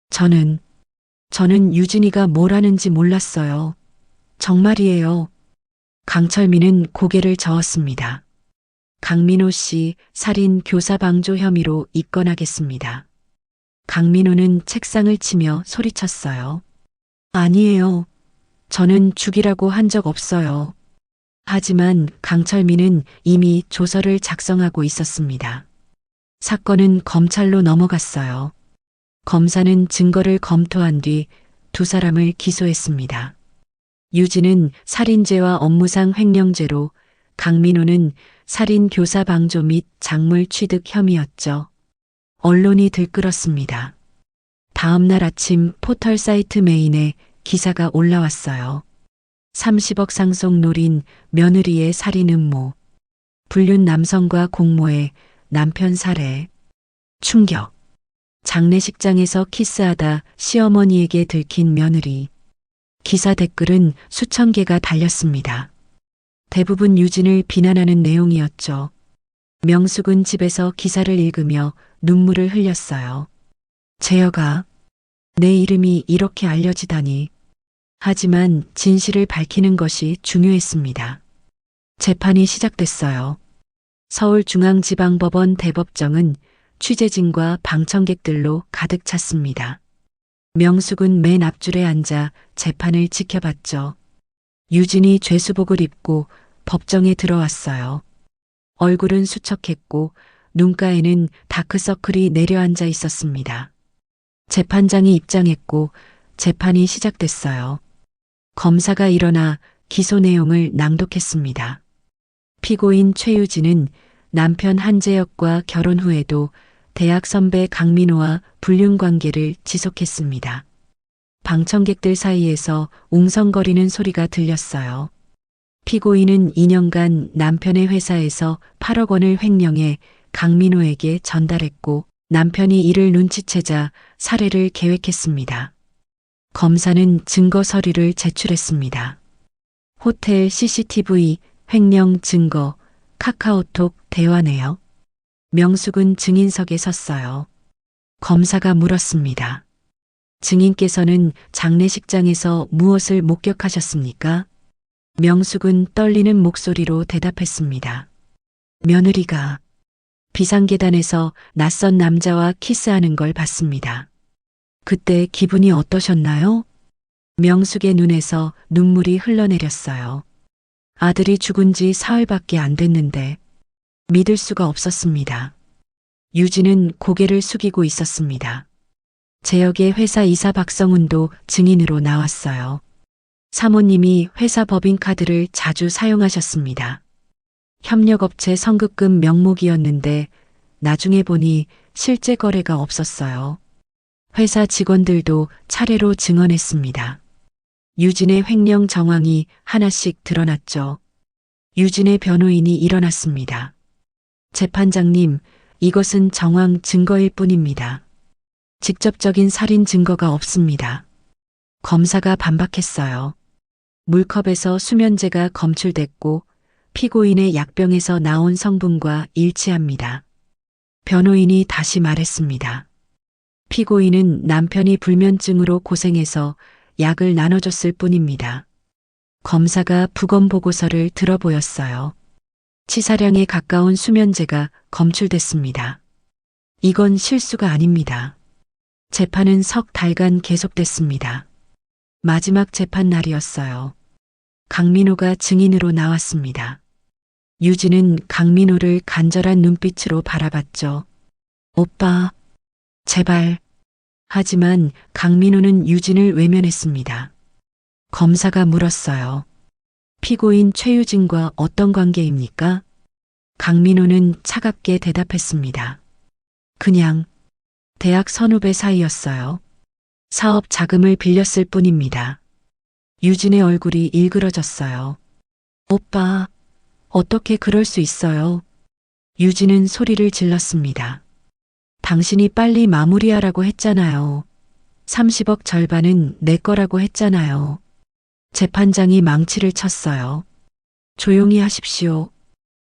저는 유진이가 뭘 하는지 몰랐어요. 정말이에요. 강철민은 고개를 저었습니다. 강민호 씨 살인 교사방조 혐의로 입건하겠습니다. 강민호는 책상을 치며 소리쳤어요. 아니에요. 저는 죽이라고 한 적 없어요. 하지만 강철민은 이미 조서를 작성하고 있었습니다. 사건은 검찰로 넘어갔어요. 검사는 증거를 검토한 뒤 두 사람을 기소했습니다. 유진은 살인죄와 업무상 횡령죄로, 강민호는 살인 교사 방조 및 작물 취득 혐의였죠. 언론이 들끓었습니다. 다음 날 아침 포털 사이트 메인에 기사가 올라왔어요. 30억 상속 노린 며느리의 살인 음모. 불륜 남성과 공모해 남편 살해. 충격. 장례식장에서 키스하다 시어머니에게 들킨 며느리. 기사 댓글은 수천 개가 달렸습니다. 대부분 유진을 비난하는 내용이었죠. 명숙은 집에서 기사를 읽으며 눈물을 흘렸어요. 재혁아, 내 이름이 이렇게 알려지다니. 하지만 진실을 밝히는 것이 중요했습니다. 재판이 시작됐어요. 서울중앙지방법원 대법정은 취재진과 방청객들로 가득 찼습니다. 명숙은 맨 앞줄에 앉아 재판을 지켜봤죠. 유진이 죄수복을 입고 법정에 들어왔어요. 얼굴은 수척했고 눈가에는 다크서클이 내려앉아 있었습니다. 재판장이 입장했고 재판이 시작됐어요. 검사가 일어나 기소 내용을 낭독했습니다. 피고인 최유진은 남편 한재혁과 결혼 후에도 대학 선배 강민호와 불륜 관계를 지속했습니다. 방청객들 사이에서 웅성거리는 소리가 들렸어요. 피고인은 2년간 남편의 회사에서 8억 원을 횡령해 강민호에게 전달했고 남편이 이를 눈치채자 살해를 계획했습니다. 검사는 증거 서류를 제출했습니다. 호텔 CCTV, 횡령 증거, 카카오톡 대화 내역. 명숙은 증인석에 섰어요. 검사가 물었습니다. 증인께서는 장례식장에서 무엇을 목격하셨습니까? 명숙은 떨리는 목소리로 대답했습니다. 며느리가 비상계단에서 낯선 남자와 키스하는 걸 봤습니다. 그때 기분이 어떠셨나요? 명숙의 눈에서 눈물이 흘러내렸어요. 아들이 죽은 지 사흘밖에 안 됐는데 믿을 수가 없었습니다. 유진은 고개를 숙이고 있었습니다. 재혁의 회사 이사 박성훈도 증인으로 나왔어요. 사모님이 회사 법인카드를 자주 사용하셨습니다. 협력업체 성급금 명목이었는데 나중에 보니 실제 거래가 없었어요. 회사 직원들도 차례로 증언했습니다. 유진의 횡령 정황이 하나씩 드러났죠. 유진의 변호인이 일어났습니다. 재판장님, 이것은 정황 증거일 뿐입니다. 직접적인 살인 증거가 없습니다. 검사가 반박했어요. 물컵에서 수면제가 검출됐고 피고인의 약병에서 나온 성분과 일치합니다. 변호인이 다시 말했습니다. 피고인은 남편이 불면증으로 고생해서 약을 나눠줬을 뿐입니다. 검사가 부검 보고서를 들어보였어요. 치사량에 가까운 수면제가 검출됐습니다. 이건 실수가 아닙니다. 재판은 석 달간 계속됐습니다. 마지막 재판 날이었어요. 강민호가 증인으로 나왔습니다. 유진은 강민호를 간절한 눈빛으로 바라봤죠. 오빠, 제발. 하지만 강민호는 유진을 외면했습니다. 검사가 물었어요. 피고인 최유진과 어떤 관계입니까? 강민호는 차갑게 대답했습니다. 그냥 대학 선후배 사이였어요. 사업 자금을 빌렸을 뿐입니다. 유진의 얼굴이 일그러졌어요. 오빠, 어떻게 그럴 수 있어요? 유진은 소리를 질렀습니다. 당신이 빨리 마무리하라고 했잖아요. 30억 절반은 내 거라고 했잖아요. 재판장이 망치를 쳤어요. 조용히 하십시오.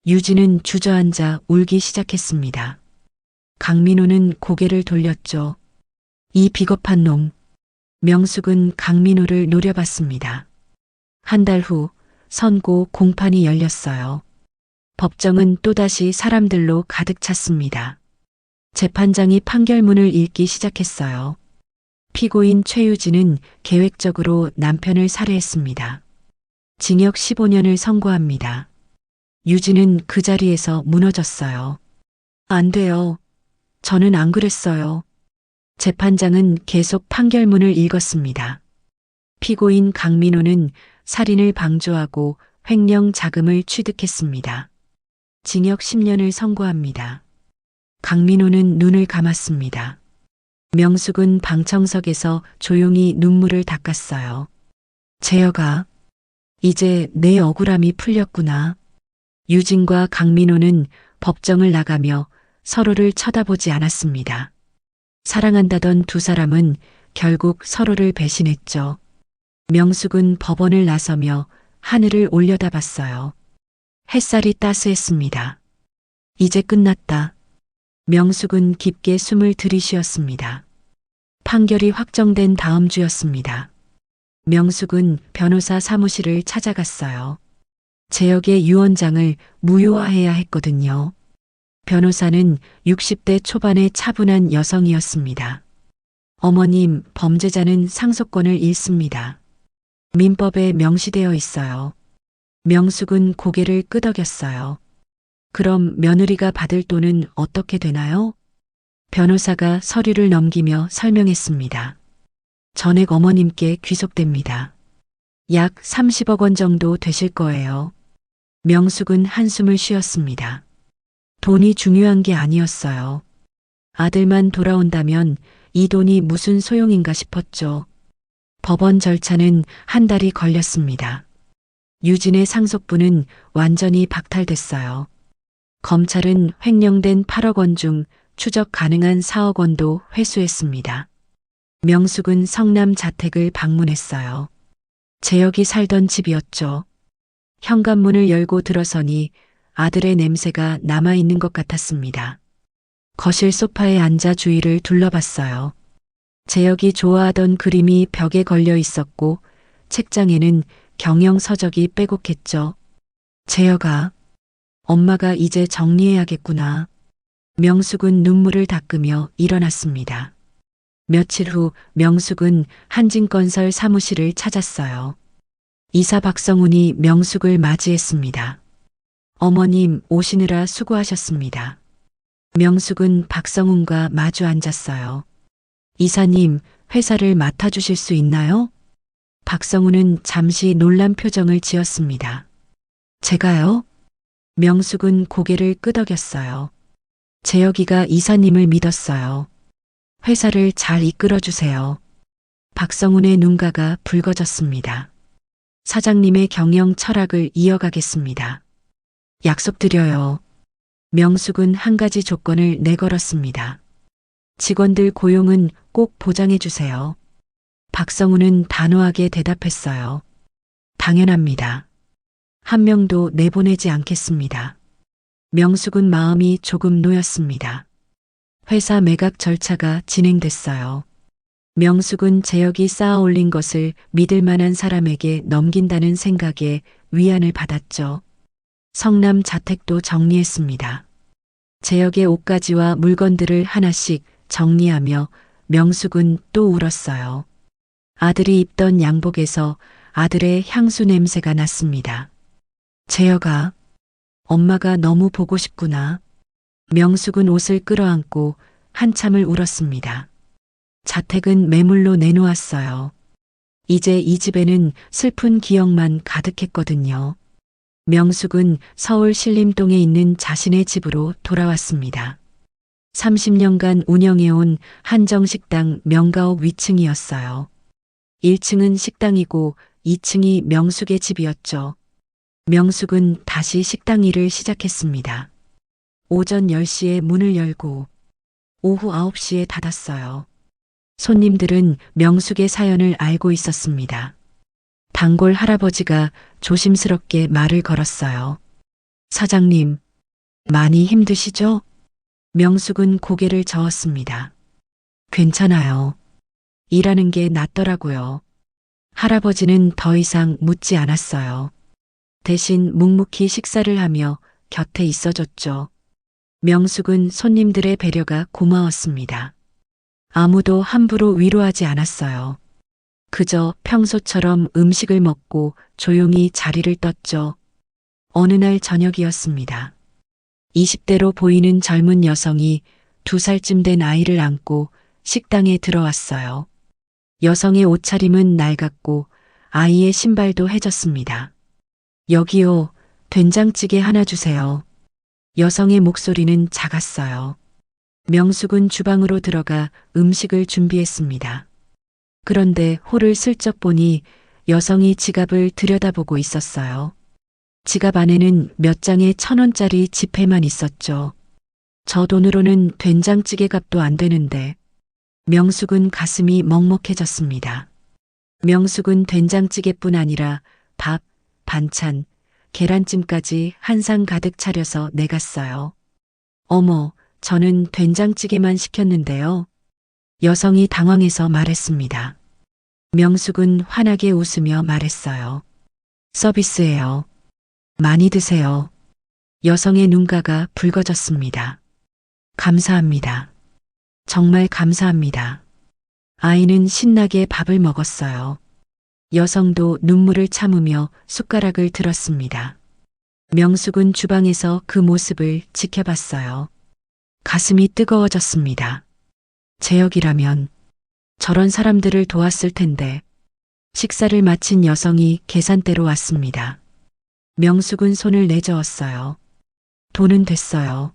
유진은 주저앉아 울기 시작했습니다. 강민호는 고개를 돌렸죠. 이 비겁한 놈. 명숙은 강민호를 노려봤습니다. 한 달 후 선고 공판이 열렸어요. 법정은 또다시 사람들로 가득 찼습니다. 재판장이 판결문을 읽기 시작했어요. 피고인 최유진은 계획적으로 남편을 살해했습니다. 징역 15년을 선고합니다. 유진은 그 자리에서 무너졌어요. 안 돼요. 저는 안 그랬어요. 재판장은 계속 판결문을 읽었습니다. 피고인 강민호는 살인을 방조하고 횡령 자금을 취득했습니다. 징역 10년을 선고합니다. 강민호는 눈을 감았습니다. 명숙은 방청석에서 조용히 눈물을 닦았어요. 재혁아, 이제 내 억울함이 풀렸구나. 유진과 강민호는 법정을 나가며 서로를 쳐다보지 않았습니다. 사랑한다던 두 사람은 결국 서로를 배신했죠. 명숙은 법원을 나서며 하늘을 올려다봤어요. 햇살이 따스했습니다. 이제 끝났다. 명숙은 깊게 숨을 들이쉬었습니다. 판결이 확정된 다음 주였습니다. 명숙은 변호사 사무실을 찾아갔어요. 재혁의 유언장을 무효화해야 했거든요. 변호사는 60대 초반의 차분한 여성이었습니다. 어머님, 범죄자는 상속권을 잃습니다. 민법에 명시되어 있어요. 명숙은 고개를 끄덕였어요. 그럼 며느리가 받을 돈은 어떻게 되나요? 변호사가 서류를 넘기며 설명했습니다. 전액 어머님께 귀속됩니다. 약 30억 원 정도 되실 거예요. 명숙은 한숨을 쉬었습니다. 돈이 중요한 게 아니었어요. 아들만 돌아온다면 이 돈이 무슨 소용인가 싶었죠. 법원 절차는 한 달이 걸렸습니다. 유진의 상속분은 완전히 박탈됐어요. 검찰은 횡령된 8억 원 중 추적 가능한 4억 원도 회수했습니다. 명숙은 성남 자택을 방문했어요. 재혁이 살던 집이었죠. 현관문을 열고 들어서니 아들의 냄새가 남아있는 것 같았습니다. 거실 소파에 앉아 주위를 둘러봤어요. 재혁이 좋아하던 그림이 벽에 걸려 있었고 책장에는 경영 서적이 빼곡했죠. 재혁아, 엄마가 이제 정리해야겠구나. 명숙은 눈물을 닦으며 일어났습니다. 며칠 후 명숙은 한진건설 사무실을 찾았어요. 이사 박성훈이 명숙을 맞이했습니다. 어머님 오시느라 수고하셨습니다. 명숙은 박성훈과 마주 앉았어요. 이사님, 회사를 맡아주실 수 있나요? 박성훈은 잠시 놀란 표정을 지었습니다. 제가요? 명숙은 고개를 끄덕였어요. 재혁이가 이사님을 믿었어요. 회사를 잘 이끌어주세요. 박성훈의 눈가가 붉어졌습니다. 사장님의 경영 철학을 이어가겠습니다. 약속드려요. 명숙은 한 가지 조건을 내걸었습니다. 직원들 고용은 꼭 보장해주세요. 박성훈은 단호하게 대답했어요. 당연합니다. 한 명도 내보내지 않겠습니다. 명숙은 마음이 조금 놓였습니다. 회사 매각 절차가 진행됐어요. 명숙은 재혁이 쌓아 올린 것을 믿을 만한 사람에게 넘긴다는 생각에 위안을 받았죠. 성남 자택도 정리했습니다. 재혁의 옷가지와 물건들을 하나씩 정리하며 명숙은 또 울었어요. 아들이 입던 양복에서 아들의 향수 냄새가 났습니다. 재혁아, 엄마가 너무 보고 싶구나. 명숙은 옷을 끌어안고 한참을 울었습니다. 자택은 매물로 내놓았어요. 이제 이 집에는 슬픈 기억만 가득했거든요. 명숙은 서울 신림동에 있는 자신의 집으로 돌아왔습니다. 30년간 운영해온 한정식당 명가옥 위층이었어요. 1층은 식당이고 2층이 명숙의 집이었죠. 명숙은 다시 식당 일을 시작했습니다. 오전 10시에 문을 열고 오후 9시에 닫았어요. 손님들은 명숙의 사연을 알고 있었습니다. 단골 할아버지가 조심스럽게 말을 걸었어요. 사장님, 많이 힘드시죠? 명숙은 고개를 저었습니다. 괜찮아요. 일하는 게 낫더라고요. 할아버지는 더 이상 묻지 않았어요. 대신 묵묵히 식사를 하며 곁에 있어줬죠. 명숙은 손님들의 배려가 고마웠습니다. 아무도 함부로 위로하지 않았어요. 그저 평소처럼 음식을 먹고 조용히 자리를 떴죠. 어느 날 저녁이었습니다. 20대로 보이는 젊은 여성이 2살쯤 된 아이를 안고 식당에 들어왔어요. 여성의 옷차림은 낡았고 아이의 신발도 해졌습니다. 여기요, 된장찌개 하나 주세요. 여성의 목소리는 작았어요. 명숙은 주방으로 들어가 음식을 준비했습니다. 그런데 홀을 슬쩍 보니 여성이 지갑을 들여다보고 있었어요. 지갑 안에는 몇 장의 1,000원짜리 지폐만 있었죠. 저 돈으로는 된장찌개 값도 안 되는데. 명숙은 가슴이 먹먹해졌습니다. 명숙은 된장찌개뿐 아니라 밥, 반찬, 계란찜까지 한 상 가득 차려서 내갔어요. 어머, 저는 된장찌개만 시켰는데요. 여성이 당황해서 말했습니다. 명숙은 환하게 웃으며 말했어요. 서비스예요. 많이 드세요. 여성의 눈가가 붉어졌습니다. 감사합니다. 정말 감사합니다. 아이는 신나게 밥을 먹었어요. 여성도 눈물을 참으며 숟가락을 들었습니다. 명숙은 주방에서 그 모습을 지켜봤어요. 가슴이 뜨거워졌습니다. 제역이라면 저런 사람들을 도왔을 텐데. 식사를 마친 여성이 계산대로 왔습니다. 명숙은 손을 내저었어요. 돈은 됐어요.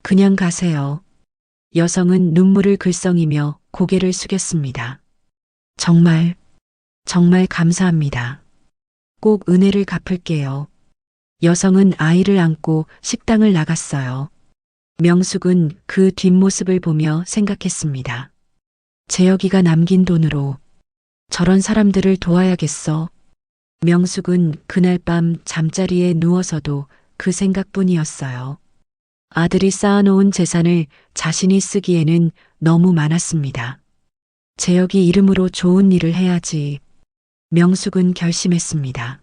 그냥 가세요. 여성은 눈물을 글썽이며 고개를 숙였습니다. 정말 감사합니다. 꼭 은혜를 갚을게요. 여성은 아이를 안고 식당을 나갔어요. 명숙은 그 뒷모습을 보며 생각했습니다. 재혁이가 남긴 돈으로 저런 사람들을 도와야겠어. 명숙은 그날 밤 잠자리에 누워서도 그 생각뿐이었어요. 아들이 쌓아놓은 재산을 자신이 쓰기에는 너무 많았습니다. 재혁이 이름으로 좋은 일을 해야지. 명숙은 결심했습니다.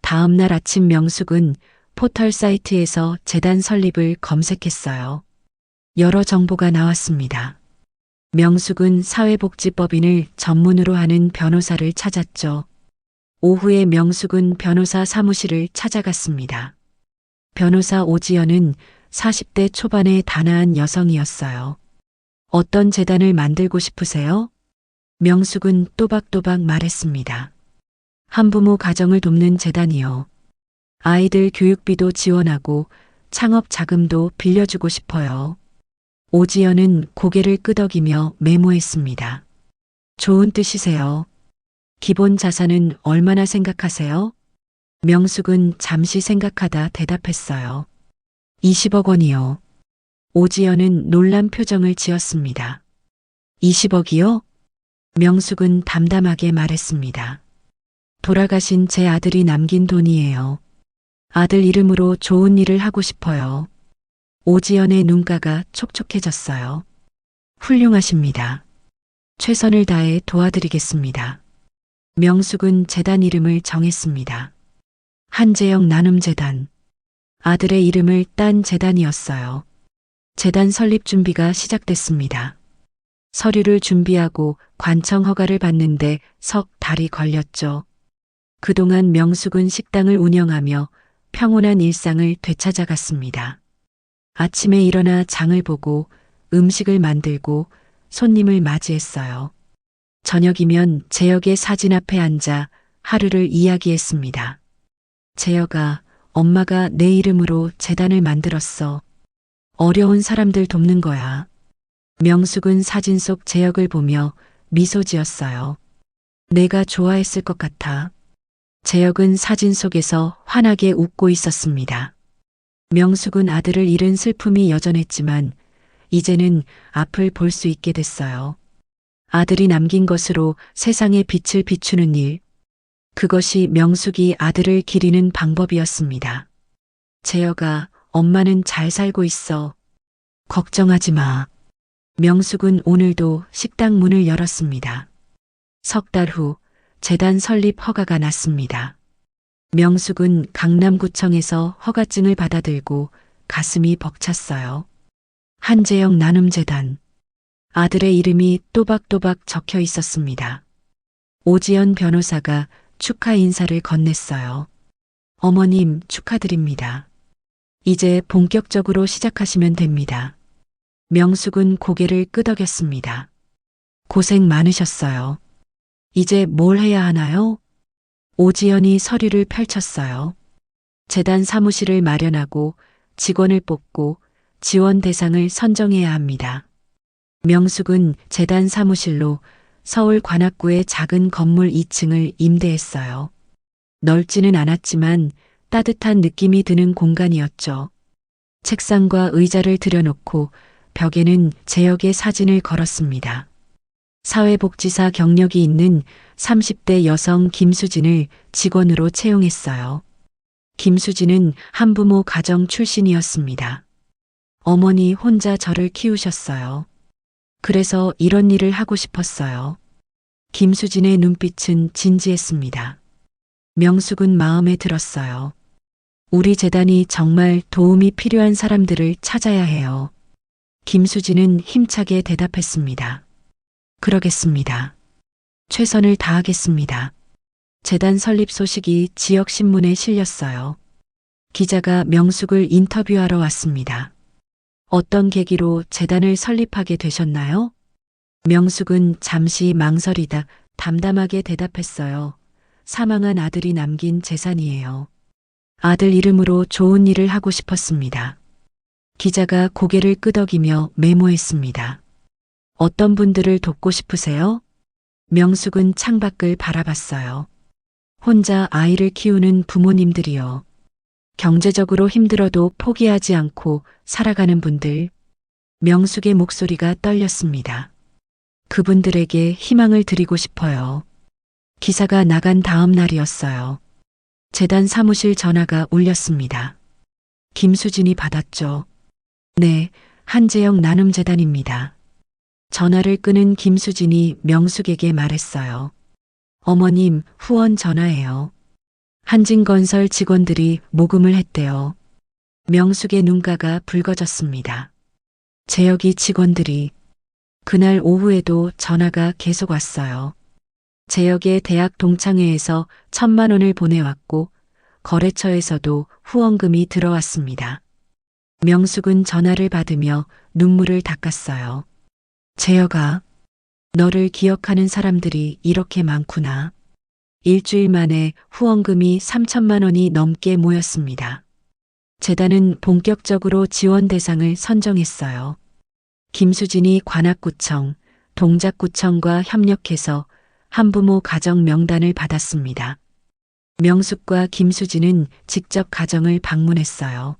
다음 날 아침 명숙은 포털 사이트에서 재단 설립을 검색했어요. 여러 정보가 나왔습니다. 명숙은 사회복지법인을 전문으로 하는 변호사를 찾았죠. 오후에 명숙은 변호사 사무실을 찾아갔습니다. 변호사 오지연은 40대 초반의 단아한 여성이었어요. 어떤 재단을 만들고 싶으세요? 명숙은 또박또박 말했습니다. 한부모 가정을 돕는 재단이요. 아이들 교육비도 지원하고 창업 자금도 빌려주고 싶어요. 오지연은 고개를 끄덕이며 메모했습니다. 좋은 뜻이세요. 기본 자산은 얼마나 생각하세요? 명숙은 잠시 생각하다 대답했어요. 20억 원이요. 오지연은 놀란 표정을 지었습니다. 20억이요? 명숙은 담담하게 말했습니다. 돌아가신 제 아들이 남긴 돈이에요. 아들 이름으로 좋은 일을 하고 싶어요. 오지연의 눈가가 촉촉해졌어요. 훌륭하십니다. 최선을 다해 도와드리겠습니다. 명숙은 재단 이름을 정했습니다. 한재영 나눔재단. 아들의 이름을 딴 재단이었어요. 재단 설립 준비가 시작됐습니다. 서류를 준비하고 관청 허가를 받는데 석 달이 걸렸죠. 그동안 명숙은 식당을 운영하며 평온한 일상을 되찾아갔습니다. 아침에 일어나 장을 보고 음식을 만들고 손님을 맞이했어요. 저녁이면 재혁의 사진 앞에 앉아 하루를 이야기했습니다. 재혁아, 엄마가 내 이름으로 재단을 만들었어. 어려운 사람들 돕는 거야. 명숙은 사진 속 재혁을 보며 미소 지었어요. 내가 좋아했을 것 같아. 재혁은 사진 속에서 환하게 웃고 있었습니다. 명숙은 아들을 잃은 슬픔이 여전했지만 이제는 앞을 볼 수 있게 됐어요. 아들이 남긴 것으로 세상에 빛을 비추는 일. 그것이 명숙이 아들을 기리는 방법이었습니다. 재혁아, 엄마는 잘 살고 있어. 걱정하지 마. 명숙은 오늘도 식당 문을 열었습니다. 석 달 후 재단 설립 허가가 났습니다. 명숙은 강남구청에서 허가증을 받아들고 가슴이 벅찼어요. 한재영 나눔재단. 아들의 이름이 또박또박 적혀 있었습니다. 오지연 변호사가 축하 인사를 건넸어요. 어머님 축하드립니다. 이제 본격적으로 시작하시면 됩니다. 명숙은 고개를 끄덕였습니다. 고생 많으셨어요. 이제 뭘 해야 하나요? 오지연이 서류를 펼쳤어요. 재단 사무실을 마련하고 직원을 뽑고 지원 대상을 선정해야 합니다. 명숙은 재단 사무실로 서울 관악구의 작은 건물 2층을 임대했어요. 넓지는 않았지만 따뜻한 느낌이 드는 공간이었죠. 책상과 의자를 들여놓고 벽에는 재혁의 사진을 걸었습니다. 사회복지사 경력이 있는 30대 여성 김수진을 직원으로 채용했어요. 김수진은 한부모 가정 출신이었습니다. 어머니 혼자 저를 키우셨어요. 그래서 이런 일을 하고 싶었어요. 김수진의 눈빛은 진지했습니다. 명숙은 마음에 들었어요. 우리 재단이 정말 도움이 필요한 사람들을 찾아야 해요. 김수진은 힘차게 대답했습니다. 그러겠습니다. 최선을 다하겠습니다. 재단 설립 소식이 지역신문에 실렸어요. 기자가 명숙을 인터뷰하러 왔습니다. 어떤 계기로 재단을 설립하게 되셨나요? 명숙은 잠시 망설이다 담담하게 대답했어요. 사망한 아들이 남긴 재산이에요. 아들 이름으로 좋은 일을 하고 싶었습니다. 기자가 고개를 끄덕이며 메모했습니다. 어떤 분들을 돕고 싶으세요? 명숙은 창밖을 바라봤어요. 혼자 아이를 키우는 부모님들이요. 경제적으로 힘들어도 포기하지 않고 살아가는 분들. 명숙의 목소리가 떨렸습니다. 그분들에게 희망을 드리고 싶어요. 기사가 나간 다음 날이었어요. 재단 사무실 전화가 울렸습니다. 김수진이 받았죠. 네, 한재영 나눔재단입니다. 전화를 끄는 김수진이 명숙에게 말했어요. 어머님, 후원 전화예요. 한진건설 직원들이 모금을 했대요. 명숙의 눈가가 붉어졌습니다. 재혁이 직원들이 그날 오후에도 전화가 계속 왔어요. 재혁의 대학 동창회에서 1,000만 원을 보내왔고 거래처에서도 후원금이 들어왔습니다. 명숙은 전화를 받으며 눈물을 닦았어요. 재혁아, 너를 기억하는 사람들이 이렇게 많구나. 일주일 만에 후원금이 3,000만 원이 넘게 모였습니다. 재단은 본격적으로 지원 대상을 선정했어요. 김수진이 관악구청, 동작구청과 협력해서 한부모 가정 명단을 받았습니다. 명숙과 김수진은 직접 가정을 방문했어요.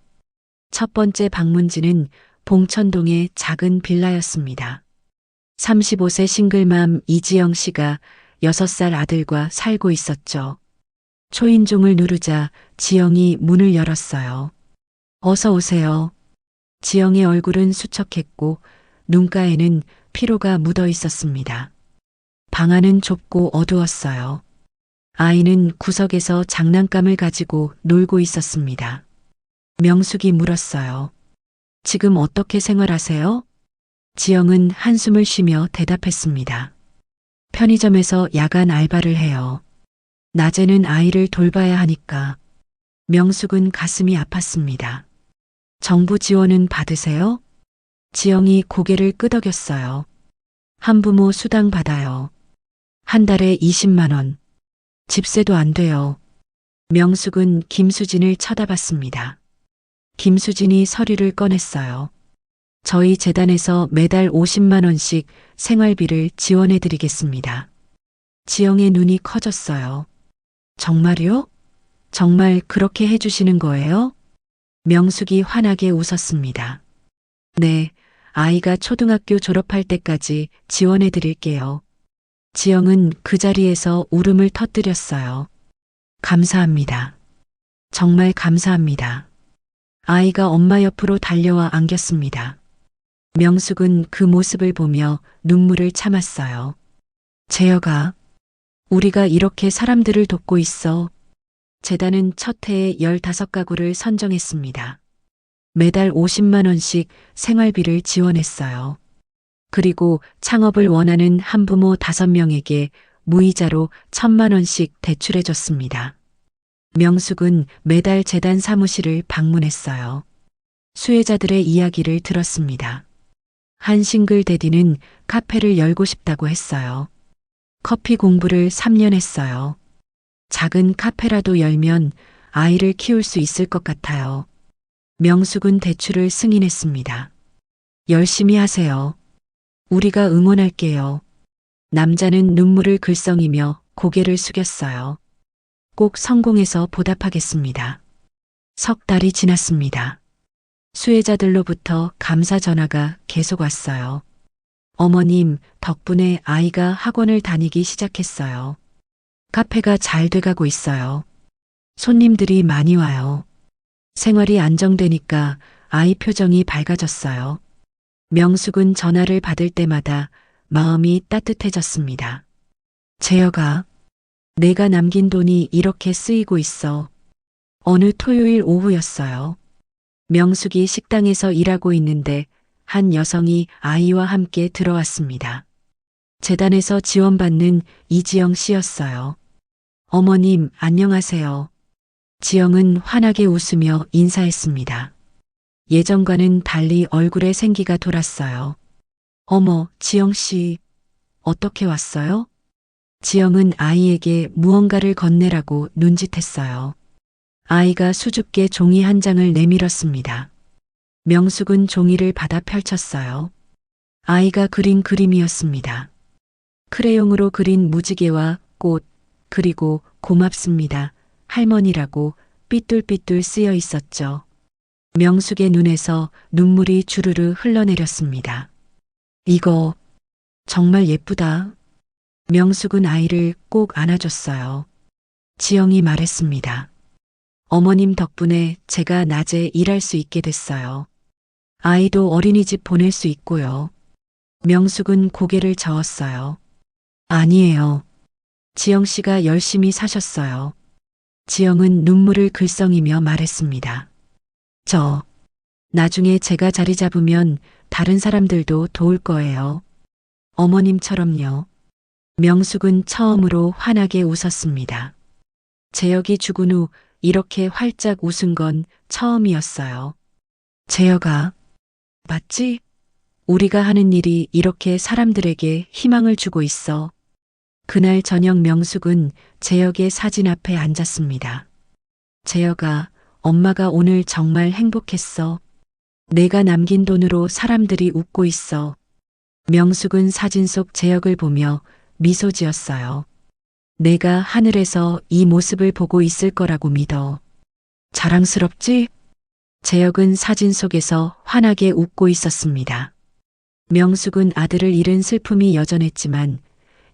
첫 번째 방문지는 봉천동의 작은 빌라였습니다. 35세 싱글맘 이지영 씨가 6살 아들과 살고 있었죠. 초인종을 누르자 지영이 문을 열었어요. 어서 오세요. 지영의 얼굴은 수척했고 눈가에는 피로가 묻어 있었습니다. 방 안은 좁고 어두웠어요. 아이는 구석에서 장난감을 가지고 놀고 있었습니다. 명숙이 물었어요. 지금 어떻게 생활하세요? 지영은 한숨을 쉬며 대답했습니다. 편의점에서 야간 알바를 해요. 낮에는 아이를 돌봐야 하니까. 명숙은 가슴이 아팠습니다. 정부 지원은 받으세요? 지영이 고개를 끄덕였어요. 한부모 수당 받아요. 한 달에 20만 원. 집세도 안 돼요. 명숙은 김수진을 쳐다봤습니다. 김수진이 서류를 꺼냈어요. 저희 재단에서 매달 50만 원씩 생활비를 지원해 드리겠습니다. 지영의 눈이 커졌어요. 정말요? 정말 그렇게 해주시는 거예요? 명숙이 환하게 웃었습니다. 네, 아이가 초등학교 졸업할 때까지 지원해 드릴게요. 지영은 그 자리에서 울음을 터뜨렸어요. 감사합니다. 정말 감사합니다. 아이가 엄마 옆으로 달려와 안겼습니다. 명숙은 그 모습을 보며 눈물을 참았어요. 재혁아, 우리가 이렇게 사람들을 돕고 있어. 재단은 첫 해에 15가구를 선정했습니다. 매달 50만 원씩 생활비를 지원했어요. 그리고 창업을 원하는 한부모 5명에게 무이자로 1,000만 원씩 대출해줬습니다. 명숙은 매달 재단 사무실을 방문했어요. 수혜자들의 이야기를 들었습니다. 한 싱글 대디는 카페를 열고 싶다고 했어요. 커피 공부를 3년 했어요. 작은 카페라도 열면 아이를 키울 수 있을 것 같아요. 명숙은 대출을 승인했습니다. 열심히 하세요. 우리가 응원할게요. 남자는 눈물을 글썽이며 고개를 숙였어요. 꼭 성공해서 보답하겠습니다. 석 달이 지났습니다. 수혜자들로부터 감사 전화가 계속 왔어요. 어머님 덕분에 아이가 학원을 다니기 시작했어요. 카페가 잘 돼가고 있어요. 손님들이 많이 와요. 생활이 안정되니까 아이 표정이 밝아졌어요. 명숙은 전화를 받을 때마다 마음이 따뜻해졌습니다. 재혁아, 내가 남긴 돈이 이렇게 쓰이고 있어. 어느 토요일 오후였어요. 명숙이 식당에서 일하고 있는데 한 여성이 아이와 함께 들어왔습니다. 재단에서 지원받는 이지영 씨였어요. 어머님, 안녕하세요. 지영은 환하게 웃으며 인사했습니다. 예전과는 달리 얼굴에 생기가 돌았어요. 어머, 지영 씨, 어떻게 왔어요? 지영은 아이에게 무언가를 건네라고 눈짓했어요. 아이가 수줍게 종이 한 장을 내밀었습니다. 명숙은 종이를 받아 펼쳤어요. 아이가 그린 그림이었습니다. 크레용으로 그린 무지개와 꽃, 그리고 고맙습니다. 할머니라고 삐뚤삐뚤 쓰여 있었죠. 명숙의 눈에서 눈물이 주르르 흘러내렸습니다. 이거 정말 예쁘다. 명숙은 아이를 꼭 안아줬어요. 지영이 말했습니다. 어머님 덕분에 제가 낮에 일할 수 있게 됐어요. 아이도 어린이집 보낼 수 있고요. 명숙은 고개를 저었어요. 아니에요. 지영 씨가 열심히 사셨어요. 지영은 눈물을 글썽이며 말했습니다. 나중에 제가 자리 잡으면 다른 사람들도 도울 거예요. 어머님처럼요. 명숙은 처음으로 환하게 웃었습니다. 재혁이 죽은 후 이렇게 활짝 웃은 건 처음이었어요. 재혁아, 맞지? 우리가 하는 일이 이렇게 사람들에게 희망을 주고 있어. 그날 저녁 명숙은 재혁의 사진 앞에 앉았습니다. 재혁아, 엄마가 오늘 정말 행복했어. 내가 남긴 돈으로 사람들이 웃고 있어. 명숙은 사진 속 재혁을 보며 미소 지었어요. 내가 하늘에서 이 모습을 보고 있을 거라고 믿어. 자랑스럽지? 재혁은 사진 속에서 환하게 웃고 있었습니다. 명숙은 아들을 잃은 슬픔이 여전했지만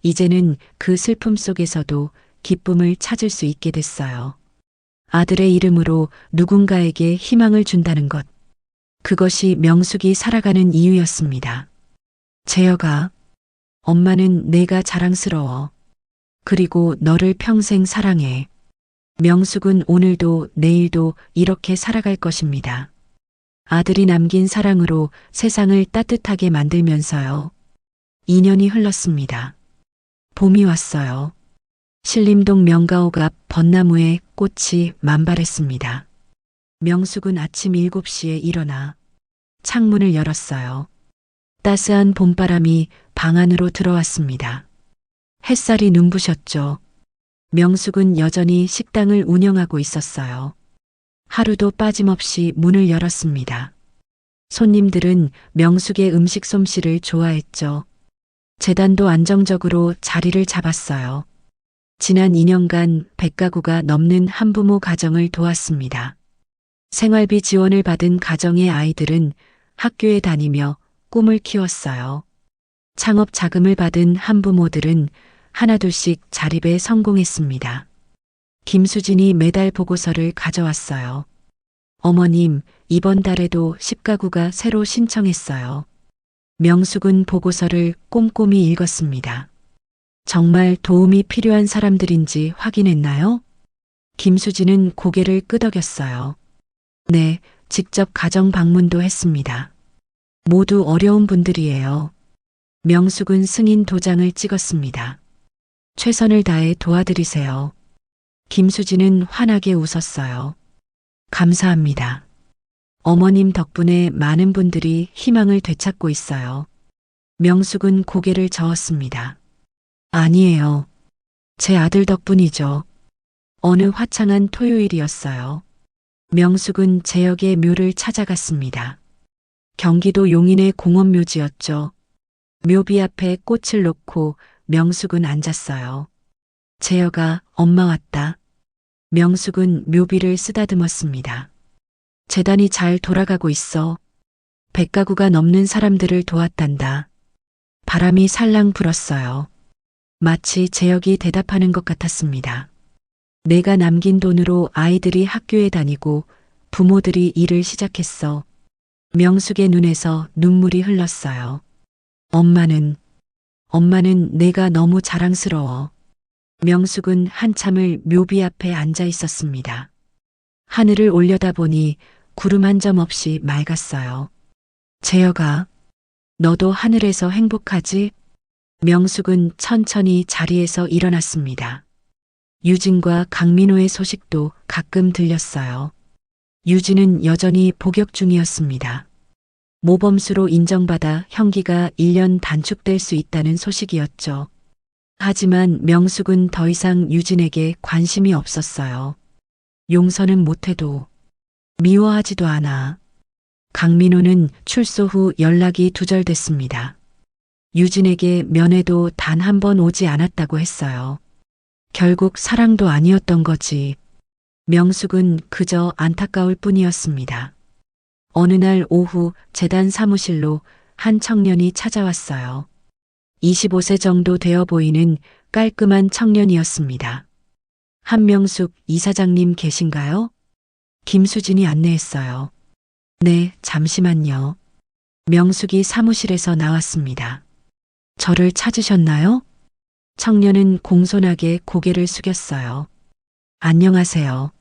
이제는 그 슬픔 속에서도 기쁨을 찾을 수 있게 됐어요. 아들의 이름으로 누군가에게 희망을 준다는 것. 그것이 명숙이 살아가는 이유였습니다. 재혁아, 엄마는 내가 자랑스러워. 그리고 너를 평생 사랑해. 명숙은 오늘도 내일도 이렇게 살아갈 것입니다. 아들이 남긴 사랑으로 세상을 따뜻하게 만들면서요. 2년이 흘렀습니다. 봄이 왔어요. 신림동 명가옥 앞 벚나무에 꽃이 만발했습니다. 명숙은 아침 7시에 일어나 창문을 열었어요. 따스한 봄바람이 방 안으로 들어왔습니다. 햇살이 눈부셨죠. 명숙은 여전히 식당을 운영하고 있었어요. 하루도 빠짐없이 문을 열었습니다. 손님들은 명숙의 음식 솜씨를 좋아했죠. 재단도 안정적으로 자리를 잡았어요. 지난 2년간 100가구가 넘는 한부모 가정을 도왔습니다. 생활비 지원을 받은 가정의 아이들은 학교에 다니며 꿈을 키웠어요. 창업 자금을 받은 한부모들은 하나둘씩 자립에 성공했습니다. 김수진이 매달 보고서를 가져왔어요. 어머님, 이번 달에도 10가구가 새로 신청했어요. 명숙은 보고서를 꼼꼼히 읽었습니다. 정말 도움이 필요한 사람들인지 확인했나요? 김수진은 고개를 끄덕였어요. 네, 직접 가정 방문도 했습니다. 모두 어려운 분들이에요. 명숙은 승인 도장을 찍었습니다. 최선을 다해 도와드리세요. 김수진은 환하게 웃었어요. 감사합니다. 어머님 덕분에 많은 분들이 희망을 되찾고 있어요. 명숙은 고개를 저었습니다. 아니에요. 제 아들 덕분이죠. 어느 화창한 토요일이었어요. 명숙은 제역의 묘를 찾아갔습니다. 경기도 용인의 공원묘지였죠. 묘비 앞에 꽃을 놓고 명숙은 앉았어요. 제여가 엄마 왔다. 명숙은 묘비를 쓰다듬었습니다. 재단이 잘 돌아가고 있어. 100가구가 넘는 사람들을 도왔단다. 바람이 살랑 불었어요. 마치 제역이 대답하는 것 같았습니다. 내가 남긴 돈으로 아이들이 학교에 다니고 부모들이 일을 시작했어. 명숙의 눈에서 눈물이 흘렀어요. 엄마는 내가 너무 자랑스러워. 명숙은 한참을 묘비 앞에 앉아 있었습니다. 하늘을 올려다보니 구름 한 점 없이 맑았어요. 재여가, 너도 하늘에서 행복하지? 명숙은 천천히 자리에서 일어났습니다. 유진과 강민호의 소식도 가끔 들렸어요. 유진은 여전히 복역 중이었습니다. 모범수로 인정받아 형기가 1년 단축될 수 있다는 소식이었죠. 하지만 명숙은 더 이상 유진에게 관심이 없었어요. 용서는 못해도 미워하지도 않아. 강민호는 출소 후 연락이 두절됐습니다. 유진에게 면회도 단 한 번 오지 않았다고 했어요. 결국 사랑도 아니었던 거지. 명숙은 그저 안타까울 뿐이었습니다. 어느 날 오후 재단 사무실로 한 청년이 찾아왔어요. 25세 정도 되어 보이는 깔끔한 청년이었습니다. 한명숙 이사장님 계신가요? 김수진이 안내했어요. 네, 잠시만요. 명숙이 사무실에서 나왔습니다. 저를 찾으셨나요? 청년은 공손하게 고개를 숙였어요. 안녕하세요.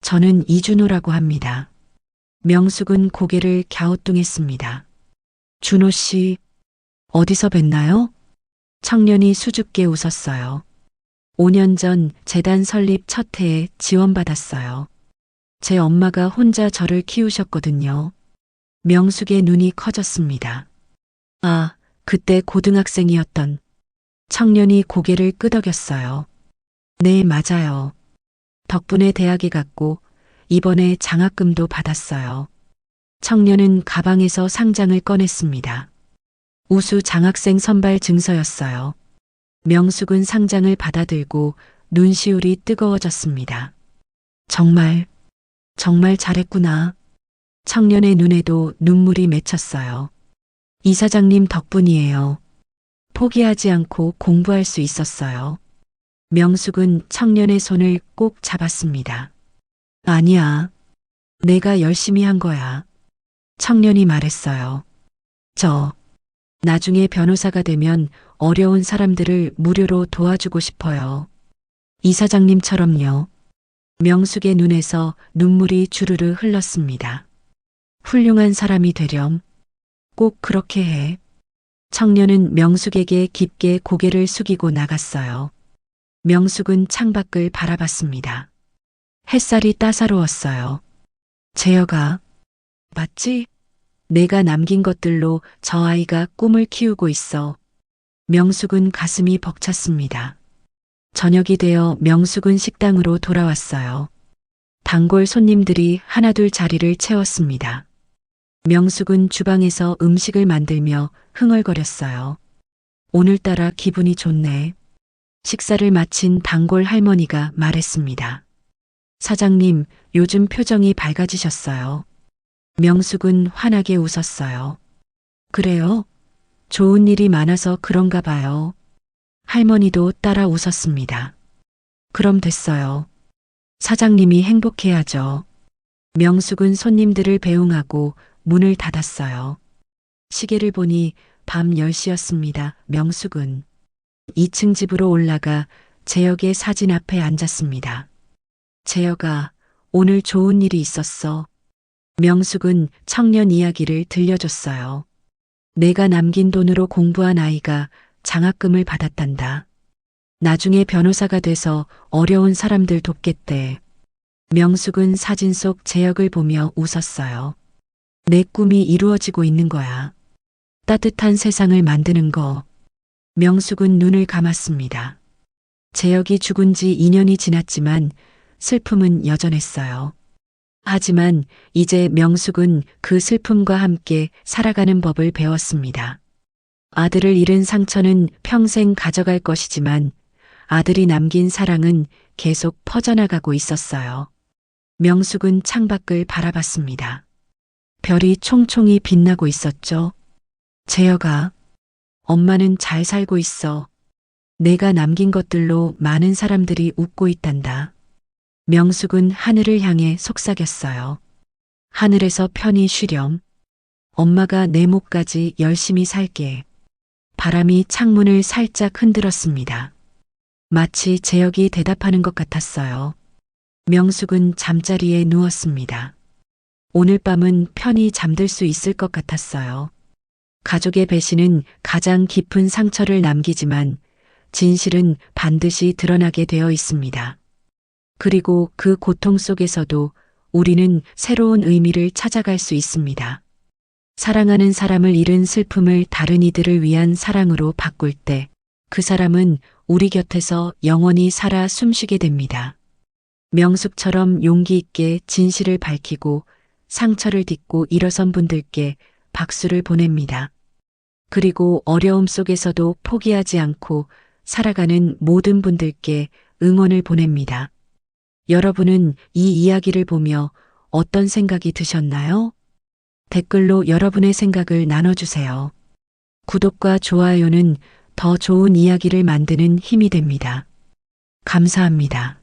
저는 이준호라고 합니다. 명숙은 고개를 갸우뚱했습니다. 준호 씨, 어디서 뵀나요? 청년이 수줍게 웃었어요. 5년 전 재단 설립 첫 해에 지원받았어요. 제 엄마가 혼자 저를 키우셨거든요. 명숙의 눈이 커졌습니다. 아, 그때 고등학생이었던. 청년이 고개를 끄덕였어요. 네, 맞아요. 덕분에 대학에 갔고 이번에 장학금도 받았어요. 청년은 가방에서 상장을 꺼냈습니다. 우수 장학생 선발 증서였어요. 명숙은 상장을 받아들고 눈시울이 뜨거워졌습니다. 정말 잘했구나. 청년의 눈에도 눈물이 맺혔어요. 이사장님 덕분이에요. 포기하지 않고 공부할 수 있었어요. 명숙은 청년의 손을 꼭 잡았습니다. 아니야. 내가 열심히 한 거야. 청년이 말했어요. 나중에 변호사가 되면 어려운 사람들을 무료로 도와주고 싶어요. 이사장님처럼요. 명숙의 눈에서 눈물이 주르르 흘렀습니다. 훌륭한 사람이 되렴. 꼭 그렇게 해. 청년은 명숙에게 깊게 고개를 숙이고 나갔어요. 명숙은 창밖을 바라봤습니다. 햇살이 따사로웠어요. 재여가, 맞지? 내가 남긴 것들로 저 아이가 꿈을 키우고 있어. 명숙은 가슴이 벅찼습니다. 저녁이 되어 명숙은 식당으로 돌아왔어요. 단골 손님들이 하나둘 자리를 채웠습니다. 명숙은 주방에서 음식을 만들며 흥얼거렸어요. 오늘따라 기분이 좋네. 식사를 마친 단골 할머니가 말했습니다. 사장님, 요즘 표정이 밝아지셨어요. 명숙은 환하게 웃었어요. 그래요? 좋은 일이 많아서 그런가 봐요. 할머니도 따라 웃었습니다. 그럼 됐어요. 사장님이 행복해야죠. 명숙은 손님들을 배웅하고 문을 닫았어요. 시계를 보니 밤 10시였습니다. 명숙은 2층 집으로 올라가 재혁의 사진 앞에 앉았습니다. 재혁아, 오늘 좋은 일이 있었어. 명숙은 청년 이야기를 들려줬어요. 내가 남긴 돈으로 공부한 아이가 장학금을 받았단다. 나중에 변호사가 돼서 어려운 사람들 돕겠대. 명숙은 사진 속 재혁을 보며 웃었어요. 내 꿈이 이루어지고 있는 거야. 따뜻한 세상을 만드는 거. 명숙은 눈을 감았습니다. 재혁이 죽은 지 2년이 지났지만 슬픔은 여전했어요. 하지만 이제 명숙은 그 슬픔과 함께 살아가는 법을 배웠습니다. 아들을 잃은 상처는 평생 가져갈 것이지만 아들이 남긴 사랑은 계속 퍼져나가고 있었어요. 명숙은 창밖을 바라봤습니다. 별이 총총히 빛나고 있었죠. 재혁아, 엄마는 잘 살고 있어. 내가 남긴 것들로 많은 사람들이 웃고 있단다. 명숙은 하늘을 향해 속삭였어요. 하늘에서 편히 쉬렴. 엄마가 내 목까지 열심히 살게. 바람이 창문을 살짝 흔들었습니다. 마치 재혁이 대답하는 것 같았어요. 명숙은 잠자리에 누웠습니다. 오늘 밤은 편히 잠들 수 있을 것 같았어요. 가족의 배신은 가장 깊은 상처를 남기지만 진실은 반드시 드러나게 되어 있습니다. 그리고 그 고통 속에서도 우리는 새로운 의미를 찾아갈 수 있습니다. 사랑하는 사람을 잃은 슬픔을 다른 이들을 위한 사랑으로 바꿀 때 그 사람은 우리 곁에서 영원히 살아 숨쉬게 됩니다. 명숙처럼 용기 있게 진실을 밝히고 상처를 딛고 일어선 분들께 박수를 보냅니다. 그리고 어려움 속에서도 포기하지 않고 살아가는 모든 분들께 응원을 보냅니다. 여러분은 이 이야기를 보며 어떤 생각이 드셨나요? 댓글로 여러분의 생각을 나눠주세요. 구독과 좋아요는 더 좋은 이야기를 만드는 힘이 됩니다. 감사합니다.